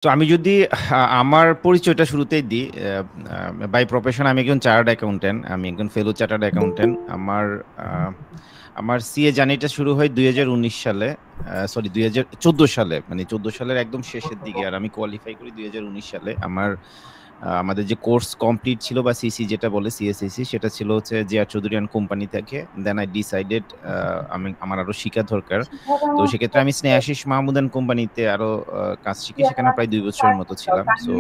তো আমি যদি আমার পরিচয়টা শুরুতেই দিই, বাই প্রফেশন আমি একজন চার্টার্ড অ্যাকাউন্ট্যান্ট। আমি একজন ফেলো চার্টার্ড অ্যাকাউন্ট্যান্ট। আ আমার সিএ জার্নিটা শুরু হয় ২০১৯ সালে। সরি ২০১৪ সালে। মানে ১৪ সালের একদম শেষের দিকে। আর আমি কোয়ালিফাই করি ২০১৯ সালে। আমাদের যে কোর্স কমপ্লিট ছিল বা সিসি যেটা বলে সিএসইসি সেটা ছিল হচ্ছে জেআর চৌধুরী অ্যান্ড কোম্পানি থেকে। দেন আই ডিসাইডেড আমার আরো শিখা দরকার। তো সেক্ষেত্রে আমি স্নেহাশিস মাহমুদ অ্যান্ড কোম্পানিতে আরো কাজ শিখি। সেখানে প্রায় ২ বছরের মতো ছিলাম। সো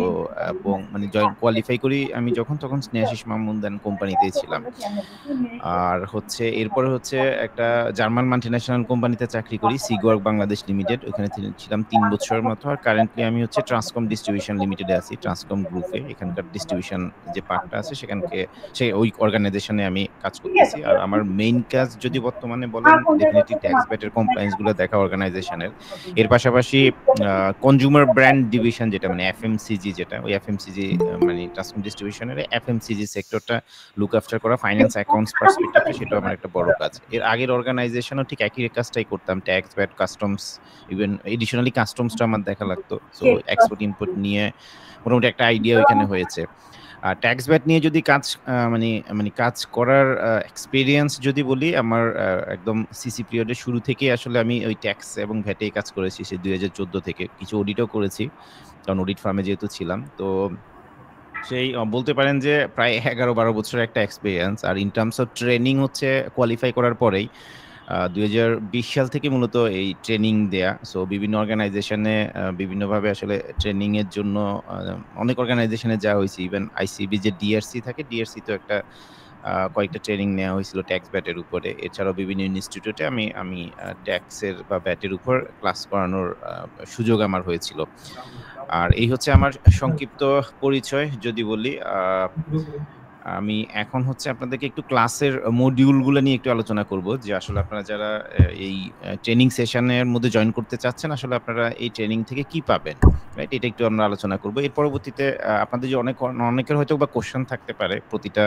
এবং মানে কোয়ালিফাই করি আমি যখন তখন স্নেহাশিস মাহমুদ অ্যান্ড কোম্পানিতেই ছিলাম। আর হচ্ছে এরপরে হচ্ছে একটা জার্মান মাল্টিন্যাশনাল কোম্পানিতে চাকরি করি, সিগওয়ার্ক বাংলাদেশ লিমিটেড। ওখানে ছিলাম ৩ বছরের মতো। আর কারেন্টলি আমি হচ্ছে ট্রান্সকম ডিস্ট্রিবিউশন লিমিটেডে আছি, ট্রান্সকম গ্রুপে। এখানকার ডিস্ট্রিবিউশন যে পার্টটা আছে ওই অর্গানাইজেশনে আমি কাজ করতেছি। আর আমার মেইন কাজ যদি বর্তমানে বলেন ডেফিনিটলি ট্যাক্স ব্যাটের কমপ্লায়েন্স গুলো দেখা অর্গানাইজেশনের। এর পাশাপাশি কনজিউমার ব্র্যান্ড ডিভিশন যেটা মানে এফএমসিজি যেটা ওই এফএমসিজি মানে ট্রান্সকম ডিস্ট্রিবিউশনের এফএমসিজি সেক্টরটা লুক আফটার করা ফাইন্যান্স অ্যাকাউন্টস পার্সপেক্টিভে সেটাও আমার একটা বড় কাজ। এর আগের অর্গানাইজেশনও ঠিক একই কাজটাই করতাম। Tax, VAT, customs, even additionally কাস্টমসটা আমার দেখা লাগতো। সো এক্সপোর্ট ইম্পোর্ট নিয়ে মোটামুটি একটা আইডিয়া ওইখানে হয়েছে। আর ট্যাক্স ভ্যাট নিয়ে যদি কাজ মানে মানে কাজ করার এক্সপেরিয়েন্স যদি বলি আমার একদম সিসি পিরিয়ডের শুরু থেকেই আসলে আমি ওই ট্যাক্স এবং ভ্যাটেই কাজ করেছি সেই ২০১৪ থেকে। কিছু অডিটও করেছি। কারণ অডিট ফার্মে যেহেতু ছিলাম। তো সেই বলতে পারেন যে প্রায় ১১-১২ বছরের একটা এক্সপেরিয়েন্স। আর ইন টার্মস অফ ট্রেনিং হচ্ছে কোয়ালিফাই করার পরেই ২০২০ সাল থেকে মূলত এই ট্রেনিং দেয়া। সো বিভিন্ন অর্গানাইজেশনে বিভিন্নভাবে আসলে ট্রেনিং এর জন্য আ অনেক অর্গানাইজেশনে যাওয়া হইছে। ইভেন আইসিবি যে ডিআরসি থাকে, ডিআরসি তেও একটা কয়েকটা ট্রেনিং নেওয়া হয়েছিল ট্যাক্স ব্যাটের উপরে। এছাড়াও বিভিন্ন ইনস্টিটিউটে আমি আমি ট্যাক্সের বা ব্যাটের উপর ক্লাস করানোর সুযোগ আমার হয়েছিল। আর এই হচ্ছে আমার সংক্ষিপ্ত পরিচয় যদি বলি। আমি এখন হচ্ছে আপনাদেরকে একটু ক্লাসের মডিউলগুলো নিয়ে একটু আলোচনা করব যে আসলে আপনারা যারা এই ট্রেনিং সেশনের মধ্যে জয়েন করতে চাচ্ছেন আসলে আপনারা এই ট্রেনিং থেকে কি পাবেন, রাইট? এটা একটু আমরা আলোচনা করব। এর পরবর্তীতে আপনাদের যে অনেকের হয়তো বা কোশ্চেন থাকতে পারে প্রতিটা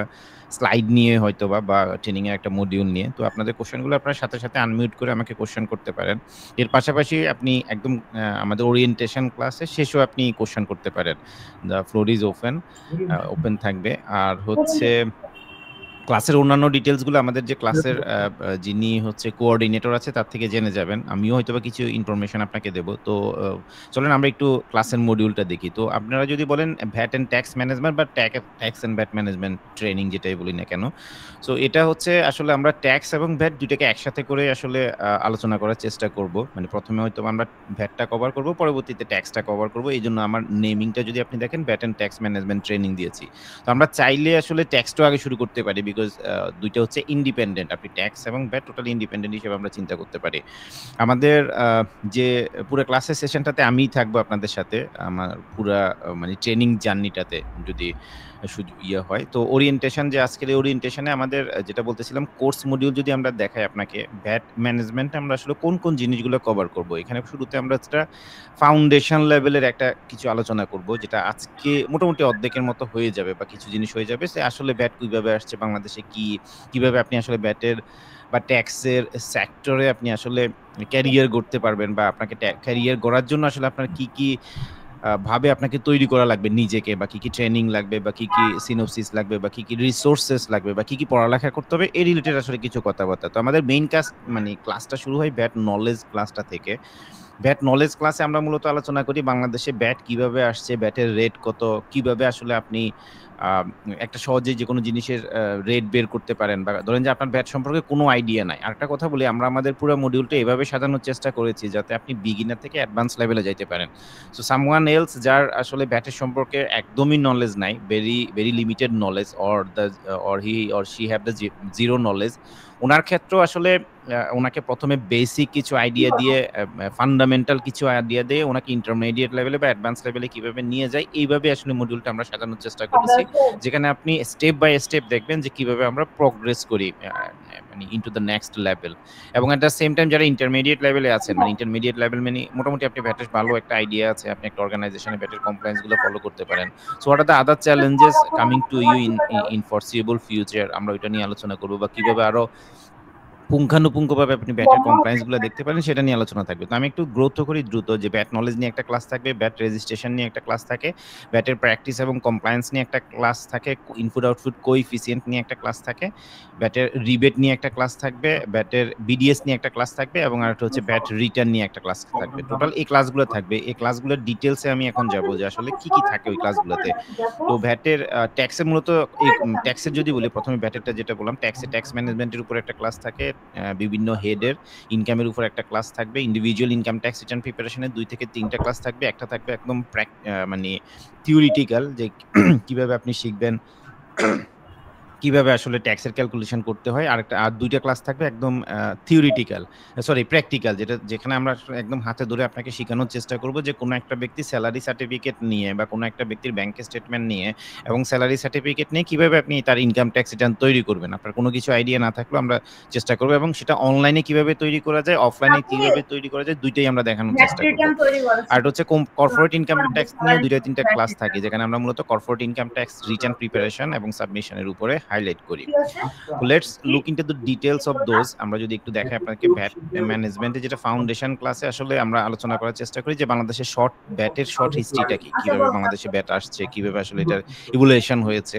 স্লাইড নিয়ে হয়তোবা বা ট্রেনিং এর একটা মডিউল নিয়ে। তো আপনাদের কোশ্চেনগুলো আপনারা সাথে, সাথে আনমিউট করে আমাকে কোশ্চেন করতে পারেন। এর পাশাপাশি আপনি একদম আমাদের ওরিয়েন্টেশন ক্লাসে শেষেও আপনি কোশ্চেন করতে পারেন। দ্য ফ্লোর ইজ ওপেন থাকবে। আর হচ্ছে ক্লাসের অন্যান্য ডিটেইলস গুলো আমাদের যে ক্লাসের যিনি হচ্ছে কোঅর্ডিনেটর আছে তার থেকে জেনে যাবেন। আমিও হয়তোবা কিছু ইনফরমেশন আপনাকে দেব। তো চলেন আমরা একটু ক্লাসের মডিউলটা দেখি। তো আপনারা যদি বলেন ভ্যাট অ্যান্ড ট্যাক্স ম্যানেজমেন্ট বা tax and VAT management training যেটাই বলি না কেন। সো এটা হচ্ছে আসলে আমরা ট্যাক্স এবং ভ্যাট ২ টাকে একসাথে করে আসলে আলোচনা করার চেষ্টা করব। মানে ১ম এ হয়তোবা আমরা ভ্যাটটা কভার করব, পরবর্তীতে ট্যাক্সটা কভার করব। এইজন্য আমার নেমিংটা যদি আপনি দেখেন VAT and tax management training দিয়েছি। তো আমরা চাইলে আসলে ট্যাক্সটাও আগে শুরু করতে পারি বিকজ ২ টা হচ্ছে ইন্ডিপেন্ডেন্ট। আপনি ট্যাক্স এবং ভ্যাট টোটালি ইন্ডিপেন্ডেন্ট হিসেবে আমরা চিন্তা করতে পারি। আমাদের যে পুরা ক্লাসের সেশনটাতে আমিই থাকবো আপনাদের সাথে। আমার পুরা মানে ট্রেনিং জার্নিটাতে যদি হয়। তো ওরিয়েন্টেশন যে আজকের এই ওরিয়েন্টেশনে আমাদের যেটা বলতেছিলাম কোর্স মডিউল যদি আমরা দেখাই আপনাকে, ভ্যাট ম্যানেজমেন্টে আমরা আসলে কোন, কোন জিনিসগুলো কভার করব। এখানে শুরুতে আমরা একটা ফাউন্ডেশন লেভেলের একটা কিছু আলোচনা করব যেটা আজকে মোটামুটি অর্ধেকের মতো হয়ে যাবে বা কিছু জিনিস হয়ে যাবে। সে আসলে ভ্যাট কিভাবে আসছে বাংলাদেশে কিভাবে আপনি আসলে ভ্যাটের বা ট্যাক্সের সেক্টরে আপনি আসলে ক্যারিয়ার গড়তে পারবেন বা আপনাকে ক্যারিয়ার গড়ার জন্য আসলে আপনার কি ভাবে আপনাকে তৈরি করা লাগবে নিজেকে বা কি ট্রেনিং লাগবে বা কি সিনোপসিস লাগবে বা কি রিসোর্সেস লাগবে বা কি পড়ালেখা করতে হবে এই রিলেটেড আসলে কিছু কথাবার্তা। তো আমাদের মেইন কাজ মানে ক্লাসটা শুরু হয় ভ্যাট নলেজ ক্লাসটা থেকে। ভ্যাট নলেজ ক্লাসে আমরা মূলত আলোচনা করি বাংলাদেশে ভ্যাট কিভাবে আসছে, ভ্যাটের রেট কত, কিভাবে আসলে আপনি আ একটা সহজেই যেকোনো জিনিসের রেট বের করতে পারেন বা ধরেন যে আপনার ভ্যাট সম্পর্কে কোনো আইডিয়া নাই। আরেকটা কথা বলি আমরা আমাদের পুরো মডিউলটা এভাবে সাজানোর চেষ্টা করেছি যাতে আপনি বিগিনার থেকে অ্যাডভান্স লেভেলে যাইতে পারেন। সো সামওয়ান এলস যার আসলে ভ্যাটের সম্পর্কে একদমই নলেজ নাই, very limited knowledge or he or she have the zero knowledge. উনার ক্ষেত্রেও আসলে উনাকে ১ম এ বেসিক কিছু আইডিয়া দিয়ে ফান্ডামেন্টাল কিছু আইডিয়া দিয়ে উনাকে ইন্টারমিডিয়েট লেভেলে বা অ্যাডভান্স লেভেলে কিভাবে নিয়ে যায় এইভাবে আসলে মডিউলটা আমরা সাজানোর চেষ্টা করেছি। যেখানে আপনি স্টেপ বাই স্টেপ দেখবেন যে কিভাবে আমরা প্রোগ্রেস করি মানে ইনটু দ্য নেক্সট লেভেল। এবং এট দ্য সেম টাইম যারা ইন্টারমিডিয়েট লেভেলে আছেন মানে ইন্টারমিডিয়েট লেভেল মানে মোটামুটি আপনি ভ্যাটের ভালো একটা আইডিয়া আছে। আপনি একটা অর্গানাইজেশনে ভ্যাটের কমপ্লায়েন্স গুলো ফলো করতে পারেন। So what are the other challenges coming to you in foreseeable future আমরা ওইটা নিয়ে আলোচনা করব বা কিভাবে আরো পুঙ্খানুপুঙ্খভাবে আপনি ব্যাটের কমপ্লায়েন্স গুলো দেখতে পারেন, সেটা নিয়ে আলোচনা থাকবে। তো আমি একটু গ্রোথ করি দ্রুত, যে ব্যাট নলেজ নিয়ে একটা ক্লাস থাকবে, ব্যাট রেজিস্ট্রেশন নিয়ে একটা ক্লাস থাকে, ব্যাটের প্র্যাকটিস এবং কমপ্লায়েন্স নিয়ে একটা ক্লাস থাকে, ইনপুট আউটপুট কোএফিসিয়েন্ট নিয়ে একটা ক্লাস থাকে, ব্যাটের রিবেট নিয়ে একটা ক্লাস থাকবে, ব্যাটের বিডিএস নিয়ে একটা ক্লাস থাকবে, এবং আরেকটা হচ্ছে ব্যাট রিটার্ন নিয়ে একটা ক্লাস থাকবে। টোটাল এই ক্লাসগুলো থাকবে। এই ক্লাসগুলোর ডিটেলসে আমি এখন যাব যে আসলে কি কি থাকে ওই ক্লাসগুলোতে। তো ভ্যাটের ট্যাক্সের মূলত এই ট্যাক্সের যদি বলি, প্রথমে ভ্যাটেরটা যেটা বললাম, ট্যাক্স ম্যানেজমেন্টের উপর একটা ক্লাস থাকে, বিভিন্ন হেডের ইনকামের উপর একটা ক্লাস থাকবে, ইন্ডিভিজুয়াল ইনকাম ট্যাক্স রিটার্ন প্রিপারেশনের 2 থেকে 3টা ক্লাস থাকবে। একটা থাকবে একদম মানে থিওরিটিক্যাল, যে কিভাবে আপনি শিখবেন কিভাবে আসলে ট্যাক্সের ক্যালকুলেশন করতে হয়। আর 2টা ক্লাস থাকবে একদম থিওরিটিক্যাল, সরি প্র্যাকটিক্যাল, যেখানে আমরা একদম হাতে ধরে আপনাকে শেখানোর চেষ্টা করব যে কোনো একটা ব্যক্তি স্যালারি সার্টিফিকেট নিয়ে বা কোনো একটা ব্যক্তির ব্যাংকের স্টেটমেন্ট নিয়ে এবং স্যালারি সার্টিফিকেট নিয়ে কিভাবে আপনি তার ইনকাম ট্যাক্স রিটার্ন তৈরি করবেন। আপনার কোনো কিছু আইডিয়া না থাকলেও আমরা চেষ্টা করব, এবং সেটা অনলাইনে কিভাবে তৈরি করা যায়, অফলাইনে কিভাবে তৈরি করা যায়, দুইটাই আমরা দেখানোর চেষ্টা করব। আর এটা হচ্ছে কর্পোরেট ইনকাম ট্যাক্স নিয়েও 2-3টা ক্লাস থাকে, যেখানে আমরা মূলত corporate income tax return preparation এবং সাবমিশনের উপরে হাইলাইট করি। তো let's look into the details of those. আমরা যদি একটু দেখাই আপনাকে, ভ্যাট ম্যানেজমেন্টে যেটা ফাউন্ডেশন ক্লাসে আসলে আমরা আলোচনা করার চেষ্টা করি যে বাংলাদেশের ভ্যাটের শর্ট হিস্ট্রিটা কি, কিভাবে বাংলাদেশে ভ্যাট আসছে, কিভাবে আসলে এটার ইভলিউশন হয়েছে,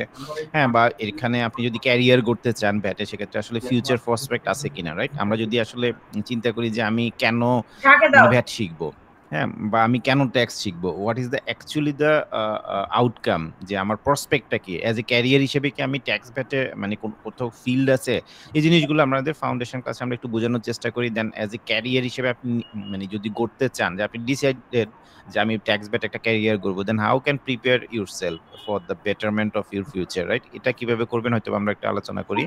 হ্যাঁ, বা এখানে আপনি যদি ক্যারিয়ার করতে চান ভ্যাটে, সেক্ষেত্রে আসলে ফিউচার প্রসপেক্ট আছে কিনা, রাইট? আমরা যদি আসলে চিন্তা করি যে আমি কেন ভ্যাট শিখবো, হ্যাঁ, বা আমি কেন ট্যাক্স শিখবো, what is the actually the outcome, যে আমার প্রসপেক্টটা কি, অ্যাজ এ ক্যারিয়ার হিসেবে কি আমি ট্যাক্স ভ্যাটে মানে কোথাও ফিল্ড আছে, এই জিনিসগুলো আমাদের ফাউন্ডেশন ক্লাসে আমরা একটু বোঝানোর চেষ্টা করি। দেন অ্যাজ এ ক্যারিয়ার হিসেবে আপনি মানে যদি করতে চান, যে আপনি ডিসাইডেড যে আমি ট্যাক্স ভ্যাট একটা ক্যারিয়ার করবো, দেন how can prepare your self for the betterment of your future, right? এটা কিভাবে করবেন হয়তো আমরা একটা আলোচনা করি।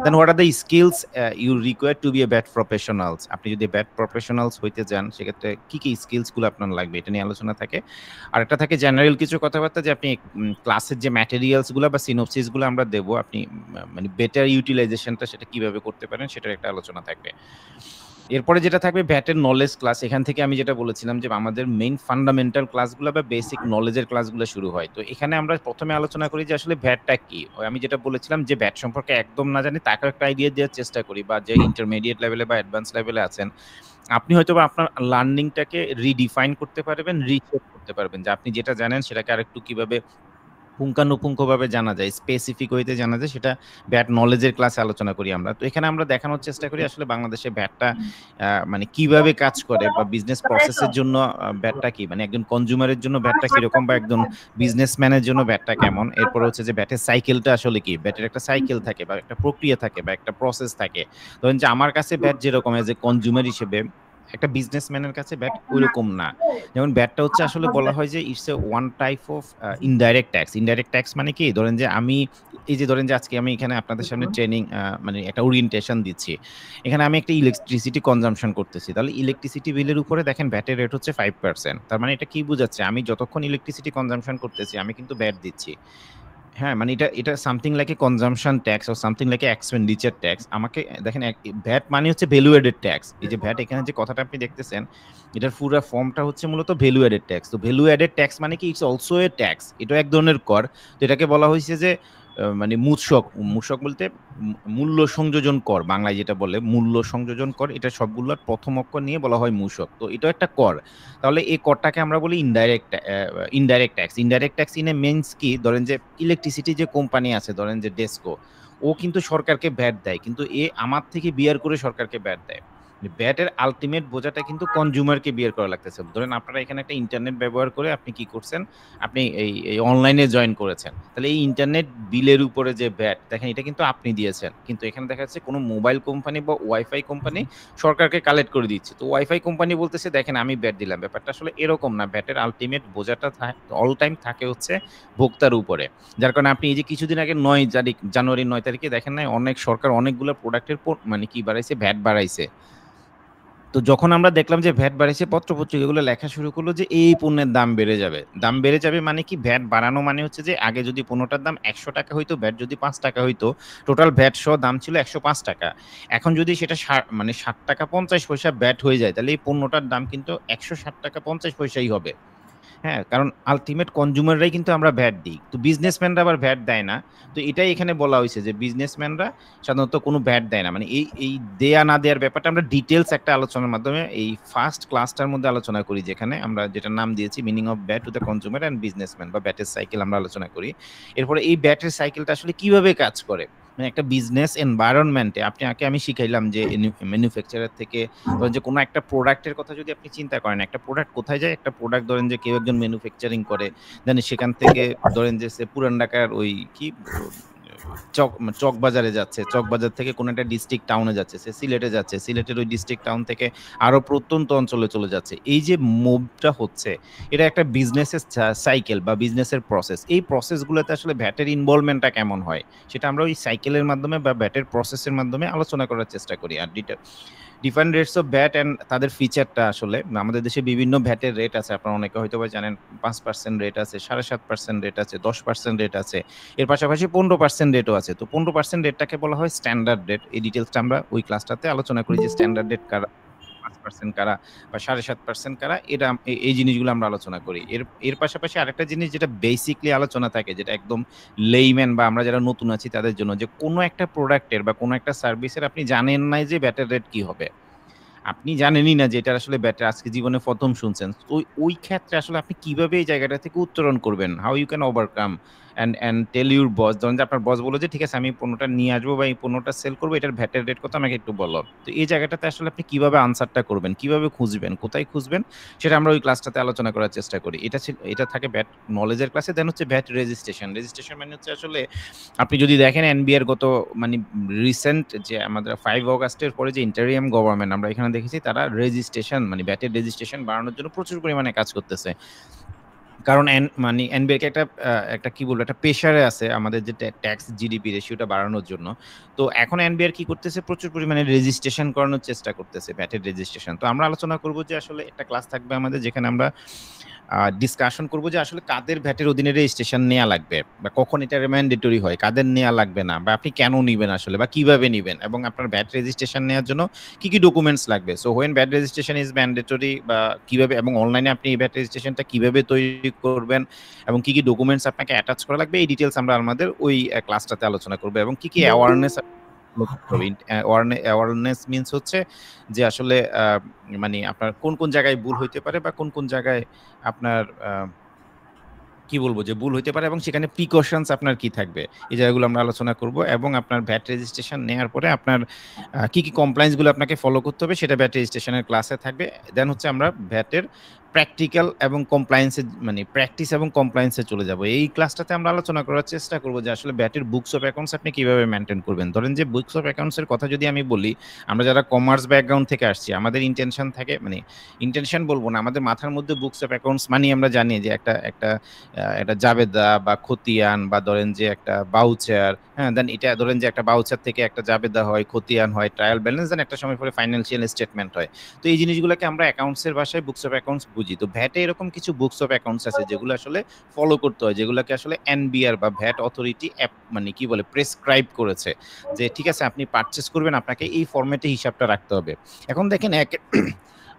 দেন what are the skills you require to B A bat professionals, আপনি যদি ব্যাট প্রফেশনালস হইতে চান সেক্ষেত্রে কি কি স্কিলসগুলো আপনার লাগবে, এটা নিয়ে আলোচনা থাকে। আর একটা থাকে জেনারেল কিছু কথাবার্তা, যে আপনি ক্লাসের যে ম্যাটেরিয়ালসগুলো বা সিনোপসিসগুলো আমরা দেবো, আপনি মানে বেটার ইউটিলাইজেশনটা সেটা কিভাবে করতে পারেন সেটার একটা আলোচনা থাকবে। এরপরে যেটা থাকবে ভ্যাটের নলেজ ক্লাস। এখান থেকে আমি যেটা বলেছিলাম যে আমাদের মেইন ফান্ডামেন্টাল ক্লাসগুলো বা বেসিক নলেজের ক্লাসগুলো শুরু হয়। তো এখানে আমরা প্রথমে আলোচনা করি যে আসলে ভ্যাটটা কি। আমি যেটা বলেছিলাম যে ভ্যাট সম্পর্কে একদম না জানি তাকেও একটা আইডিয়া দেওয়ার চেষ্টা করি, বা যে ইন্টারমিডিয়েট লেভেলে বা অ্যাডভান্স লেভেলে আছেন, আপনি হয়তোবা আপনার লার্নিংটাকে রিডিফাইন করতে পারবেন, রিশেপ করতে পারবেন, যে আপনি যেটা জানেন সেটাকে আরেকটু কিভাবে পুঙ্খানুপুঙ্খভাবে জানা যায়, স্পেসিফিক ওয়েতে জানা যায়, সেটা ভ্যাট নলেজের ক্লাসে আলোচনা করি আমরা। তো এখানে আমরা দেখানোর চেষ্টা করি আসলে বাংলাদেশে ভ্যাটটা মানে কিভাবে কাজ করে, বা বিজনেস প্রসেসের জন্য ভ্যাটটা কি, মানে একজন কনজিউমারের জন্য ভ্যাটটা কিরকম, বা একজন বিজনেসম্যানের জন্য ভ্যাটটা কেমন। এরপর হচ্ছে যে ভ্যাটের সাইকেলটা আসলে কি, ভ্যাটের একটা সাইকেল থাকে বা একটা প্রক্রিয়া থাকে বা একটা প্রসেস থাকে। ধরেন যে আমার কাছে ভ্যাট যেরকম এজ এ কনজিউমার হিসেবে, একটা বিজনেসম্যানের কাছে ব্যাট ওইরকম না। যেমন ব্যাটটা হচ্ছে আসলে বলা হয় যে it's a one type of indirect tax. Indirect tax মানে কি, ধরেন যে আমি এই যে ধরেন যে আজকে আমি এখানে আপনাদের সামনে ট্রেনিং মানে একটা ওরিয়েন্টেশন দিচ্ছি, এখানে আমি একটা ইলেকট্রিসিটি কনজাম্পশন করতেছি, তাহলে ইলেকট্রিসিটি বিলের উপরে দেখেন ভ্যাটের রেট হচ্ছে 5%। তার মানে এটা কি বোঝাচ্ছে, আমি যতক্ষণ ইলেকট্রিসিটি কনজাম্পশন করতেছি আমি কিন্তু ভ্যাট দিচ্ছি। হ্যাঁ, মানে এটা something like a consumption tax or something like a expenditure tax. আমাকে দেখেন, ভ্যাট মানে হচ্ছে ভ্যালু এডেড ট্যাক্স। এই যে ভ্যাট এখানে যে কথাটা আপনি দেখতেছেন, এটার পুরো ফর্মটা হচ্ছে মূলত ভ্যালু এডেড ট্যাক্স। তো ভ্যালু এডেড ট্যাক্স মানে কি, ইটস অলসো এ ট্যাক্স, এটা এক ধরনের কর। তো এটাকে বলা হয়েছে যে মানে মূসক বলতে মূল্য সংযোজন কর, বাংলায় যেটা বলে মূল্য সংযোজন কর, এটা সবগুলোর প্রথম অক্ষর নিয়ে বলা হয় মূসক। তো এটা একটা কর। তাহলে এই করটাকে আমরা বলি indirect tax. Indirect tax in a means কি, ধরেন যে ইলেকট্রিসিটি যে কোম্পানি আছে, ধরেন যে ডেসকো, ও কিন্তু সরকারকে ভ্যাট দেয়, কিন্তু এ আমার থেকে বিয়ার করে সরকারকে ভ্যাট দেয়। ভ্যাটের আলটিমেট বোঝাটা কিন্তু কনজিউমারকে বিয়ার করা লাগতেছে। ধরেন আপনারা এখানে একটা ইন্টারনেট ব্যবহার করে আপনি কি করছেন, আপনি এই অনলাইনে জয়েন করেছেন, তাহলে এই ইন্টারনেট বিলের উপরে যে ভ্যাট দেখেন, এটা কিন্তু আপনি দিয়েছেন, কিন্তু এখানে দেখা যাচ্ছে কোনো মোবাইল কোম্পানি বা ওয়াইফাই কোম্পানি সরকারকে কালেক্ট করে দিচ্ছে। তো ওয়াইফাই কোম্পানি বলতেছে দেখেন আমি ভ্যাট দিলাম। ব্যাপারটা আসলে এরকম না। ভ্যাটের আলটিমেট বোঝাটা অল টাইম থাকে হচ্ছে ভোক্তার উপরে। যার কারণে আপনি এই যে কিছুদিন আগে জানুয়ারি 9 তারিখে দেখেন না, অনেক সরকার অনেকগুলো প্রোডাক্টের মানে কি বাড়াইছে, ভ্যাট বাড়াইছে। তো যখন আমরা দেখলাম যে ভ্যাট বাড়াইছে, পত্রপত্রিকাগুলো লেখা শুরু করলো যে এই পণ্যের দাম বেড়ে যাবে। দাম বেড়ে যাবে মানে কি, ভ্যাট বাড়ানো মানে হচ্ছে যে আগে যদি পণ্যটার দাম ১০০ টাকা হইতো, ভ্যাট যদি ৫ টাকা হইতো, টোটাল ভ্যাট সহ দাম ছিল ১০৫ টাকা। এখন যদি সেটা মানে ৬০ টাকা ৫০ পয়সা ভ্যাট হয়ে যায়, তাহলে এই পণ্যটার দাম কিন্তু ১৬০ টাকা ৫০ পয়সাই হবে। হ্যাঁ, কারণ আল্টিমেট কনজিউমাররাই কিন্তু আমরা ভ্যাট দিই। তো বিজনেসম্যানরা আবার ভ্যাট দেয় না। তো এটাই এখানে বলা হইছে যে বিজনেসম্যানরা সাধারণত কোনো ভ্যাট দেয় না। মানে এই দেয়া না দেয়ার ব্যাপারটা আমরা ডিটেইলস একটা আলোচনার মাধ্যমে এই ফার্স্ট ক্লাসটার মধ্যে আলোচনা করি, যেখানে আমরা যেটার নাম দিয়েছি meaning of VAT to the consumer and businessman বা ভ্যাটের সাইকেল আমরা আলোচনা করি। এরপরে এই ভ্যাটের সাইকেলটা আসলে কিভাবে কাজ করে? মানে একটা বিজনেস এনভায়রনমেন্টে আপনাকে আমি শিখাইলাম যে ম্যানুফ্যাকচারার থেকে ধরেন যে কোনো একটা প্রোডাক্টের কথা যদি আপনি চিন্তা করেন, একটা প্রোডাক্ট কোথায় যায়? একটা প্রোডাক্ট ধরেন যে কেউ একজন ম্যানুফ্যাকচারিং করে, দেন সেখান থেকে ধরেন যে সে পুরান ঢাকার ওই কি চক বাজারে যাচ্ছে, চক বাজার থেকে কোনো একটা ডিস্ট্রিক্ট টাউনে যাচ্ছে, সে সিলেটে যাচ্ছে, সিলেটের ওই ডিস্ট্রিক্ট টাউন থেকে আরো প্রত্যন্ত অঞ্চলে চলে যাচ্ছে। এই যে মুভটা হচ্ছে, এটা একটা বিজনেসের সাইকেল বা বিজনেসের প্রসেস। এই প্রসেসগুলোতে আসলে ভ্যাটের ইনভলভমেন্টটা কেমন হয় সেটা আমরা ওই সাইকেলের মাধ্যমে বা ভ্যাটের প্রসেসের মাধ্যমে আলোচনা করার চেষ্টা করি। আর different rates of VAT and তাদের ফিচারটা আসলে আমাদের দেশে বিভিন্ন ভ্যাটের রেট আছে, আপনারা অনেকে হয়তো বা জানেন 5% রেট আছে, 7.5% রেট আছে, 10% রেট আছে, এর পাশাপাশি 15% রেটও আছে। তো 15% রেটটাকে বলা হয় স্ট্যান্ডার্ড রেট। এই ডিটেলসটা আমরা ওই ক্লাসটাতে আলোচনা করি যে স্ট্যান্ডার্ড রেট কারা, 5% কারা বা 7.5% কারা, এটা এই জিনিসগুলো আমরা আলোচনা করি। এর এর পাশাপাশি আরেকটা জিনিস যেটা বেসিকলি আলোচনা থাকে, যেটা একদম লেইম্যান বা আমরা যারা নতুন আছি তাদের জন্য, যে কোনো একটা প্রোডাক্টের বা কোনো একটা সার্ভিসের আপনি জানেন নাই যে ব্যাটার রেট কি হবে, আপনি জানেনই না যে এটার আসলে ব্যাটার আজকে জীবনে প্রথম শুনছেন। ওই ক্ষেত্রে আসলে আপনি কিভাবে এই জায়গাটা থেকে উত্তরণ করবেন? How you can overcome and tell your boss, ধরেন যে আপনার বস বলল যে ঠিক আছে আমি পণ্যটা নিয়ে আসবো বা এই পণ্যটা সেল করবো, এটার ভ্যাটের রেট কত আমাকে একটু বলো। তো এই জায়গাটাতে আসলে আপনি কিভাবে আনসারটা করবেন, কিভাবে খুঁজবেন, কোথায় খুঁজবেন, সেটা আমরা ওই ক্লাসটাতে আলোচনা করার চেষ্টা করি। এটা থাকে ভ্যাট নলেজের ক্লাসে। দেন হচ্ছে ভ্যাট রেজিস্ট্রেশন। রেজিস্ট্রেশন মানে হচ্ছে আসলে আপনি যদি দেখেন এনবিআর গত মানে রিসেন্ট যে আমাদের 5 অগাস্টের পরে যে ইন্টারিয়াম গভর্নমেন্ট আমরা এখানে দেখেছি, তারা রেজিস্ট্রেশন মানে ভ্যাটের রেজিস্ট্রেশন বাড়ানোর জন্য প্রচুর পরিমাণে কাজ করতেছে। কারণ মানে এনবিআর কে একটা কি বলবো, একটা প্রেসারে আছে আমাদের যে ট্যাক্স জিডিপি রেশিওটা বাড়ানোর জন্য। তো এখন এনবিআর কি করতেছে, প্রচুর পরিমাণে রেজিস্ট্রেশন করানোর চেষ্টা করতেছে, ভ্যাটের রেজিস্ট্রেশন। তো আমরা আলোচনা করব যে আসলে একটা ক্লাস থাকবে আমাদের, যেখানে আমরা ডিসকাশন করব যে আসলে কাদের ভ্যাটের অধীনে রেজিস্ট্রেশন নেওয়া লাগবে বা কখন এটা ম্যান্ডেটরি হয়, কাদের নেওয়া লাগবে না, বা আপনি কেন নিবেন আসলে বা কিভাবে নিবেন, এবং আপনার ভ্যাট রেজিস্ট্রেশন নেওয়ার জন্য কি কি ডকুমেন্টস লাগবে। So when VAT registration is mandatory, বা কিভাবে এবং অনলাইনে আপনি এই ভ্যাট রেজিস্ট্রেশনটা কিভাবে তৈরি করবেন এবং কি কি ডকুমেন্টস আপনাকে অ্যাটাচ করা লাগবে, এই ডিটেলস আমরা আমাদের ওই ক্লাসটাতে আলোচনা করব। এবং কি কি অ্যাওয়ারনেস অ্যাওয়ারনেস মিনস হচ্ছে যে আসলে মানে আপনার কোন কোন জায়গায় ভুল হইতে পারে বা কোন কোন জায়গায় আপনার কি বলবো যে ভুল হইতে পারে, এবং সেখানে প্রিকশনস আপনার কি থাকবে, এই জায়গাগুলো আমরা আলোচনা করব। এবং আপনার ভ্যাট রেজিস্ট্রেশন নেওয়ার পরে আপনার কি কি কমপ্লায়েন্স গুলো আপনাকে ফলো করতে হবে সেটা ভ্যাট রেজিস্ট্রেশনের ক্লাসে থাকবে। দেন হচ্ছে আমরা ভ্যাটের প্র্যাকটিক্যাল এবং কমপ্লায়েন্সে মানে প্র্যাকটিস এবং কমপ্লায়েন্সে চলে যাব। এই ক্লাসটাতে আমরা আলোচনা করার চেষ্টা করব যে আসলে ভ্যাটের বুকস অফ অ্যাকাউন্টস আপনি কিভাবে মেনটেন করবেন। ধরেন যে বুকস অফ অ্যাকাউন্টস এর কথা যদি আমি বলি, আমরা যারা কমার্স ব্যাকগ্রাউন্ড থেকে আসছি, আমাদের ইন্টেনশন থাকে, মানে ইন্টেনশন বলবো না, আমাদের মাথার মধ্যে বুকস অফ অ্যাকাউন্টস মানে আমরা জানি যে একটা জাবেদা বা খতিয়ান, বা ধরেন যে একটা বাউচার, হ্যাঁ, দেন এটা ধরেন যে একটা বাউচার থেকে একটা জাবেদা হয়, খতিয়ান হয়, ট্রায়াল ব্যালেন্স, দেন একটা সময় পরে ফাইন্যান্সিয়াল স্টেটমেন্ট হয়। তো এই জিনিসগুলোকে আমরা অ্যাকাউন্টস এর ভাষায় বুকস অফ অ্যাকাউন্টস বুঝি। তো ভ্যাটে এরকম কিছু বুকস অফ অ্যাকাউন্টস আছে যেগুলো আসলে ফলো করতে হয়, যেগুলোকে আসলে এনবিআর বা ভ্যাট অথরিটি মানে কি বলে প্রেসক্রাইব করেছে, যে ঠিক আছে আপনি পারচেস করবেন, আপনাকে এই ফরম্যাটে হিসাবটা রাখতে হবে। এখন দেখেন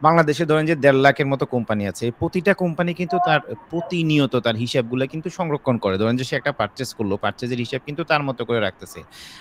বাংলাদেশে ধরেন যে 1.5 লাখের মতো কোম্পানি আছে, প্রতিটা কোম্পানি কিন্তু তার প্রতিনিয়ত তার হিসাবগুলো কিন্তু সংরক্ষণ করে। ধরেন যে সে একটা পারচেস করলো, পারচেজের হিসাব কিন্তু তার মতো করে রাখতেছে।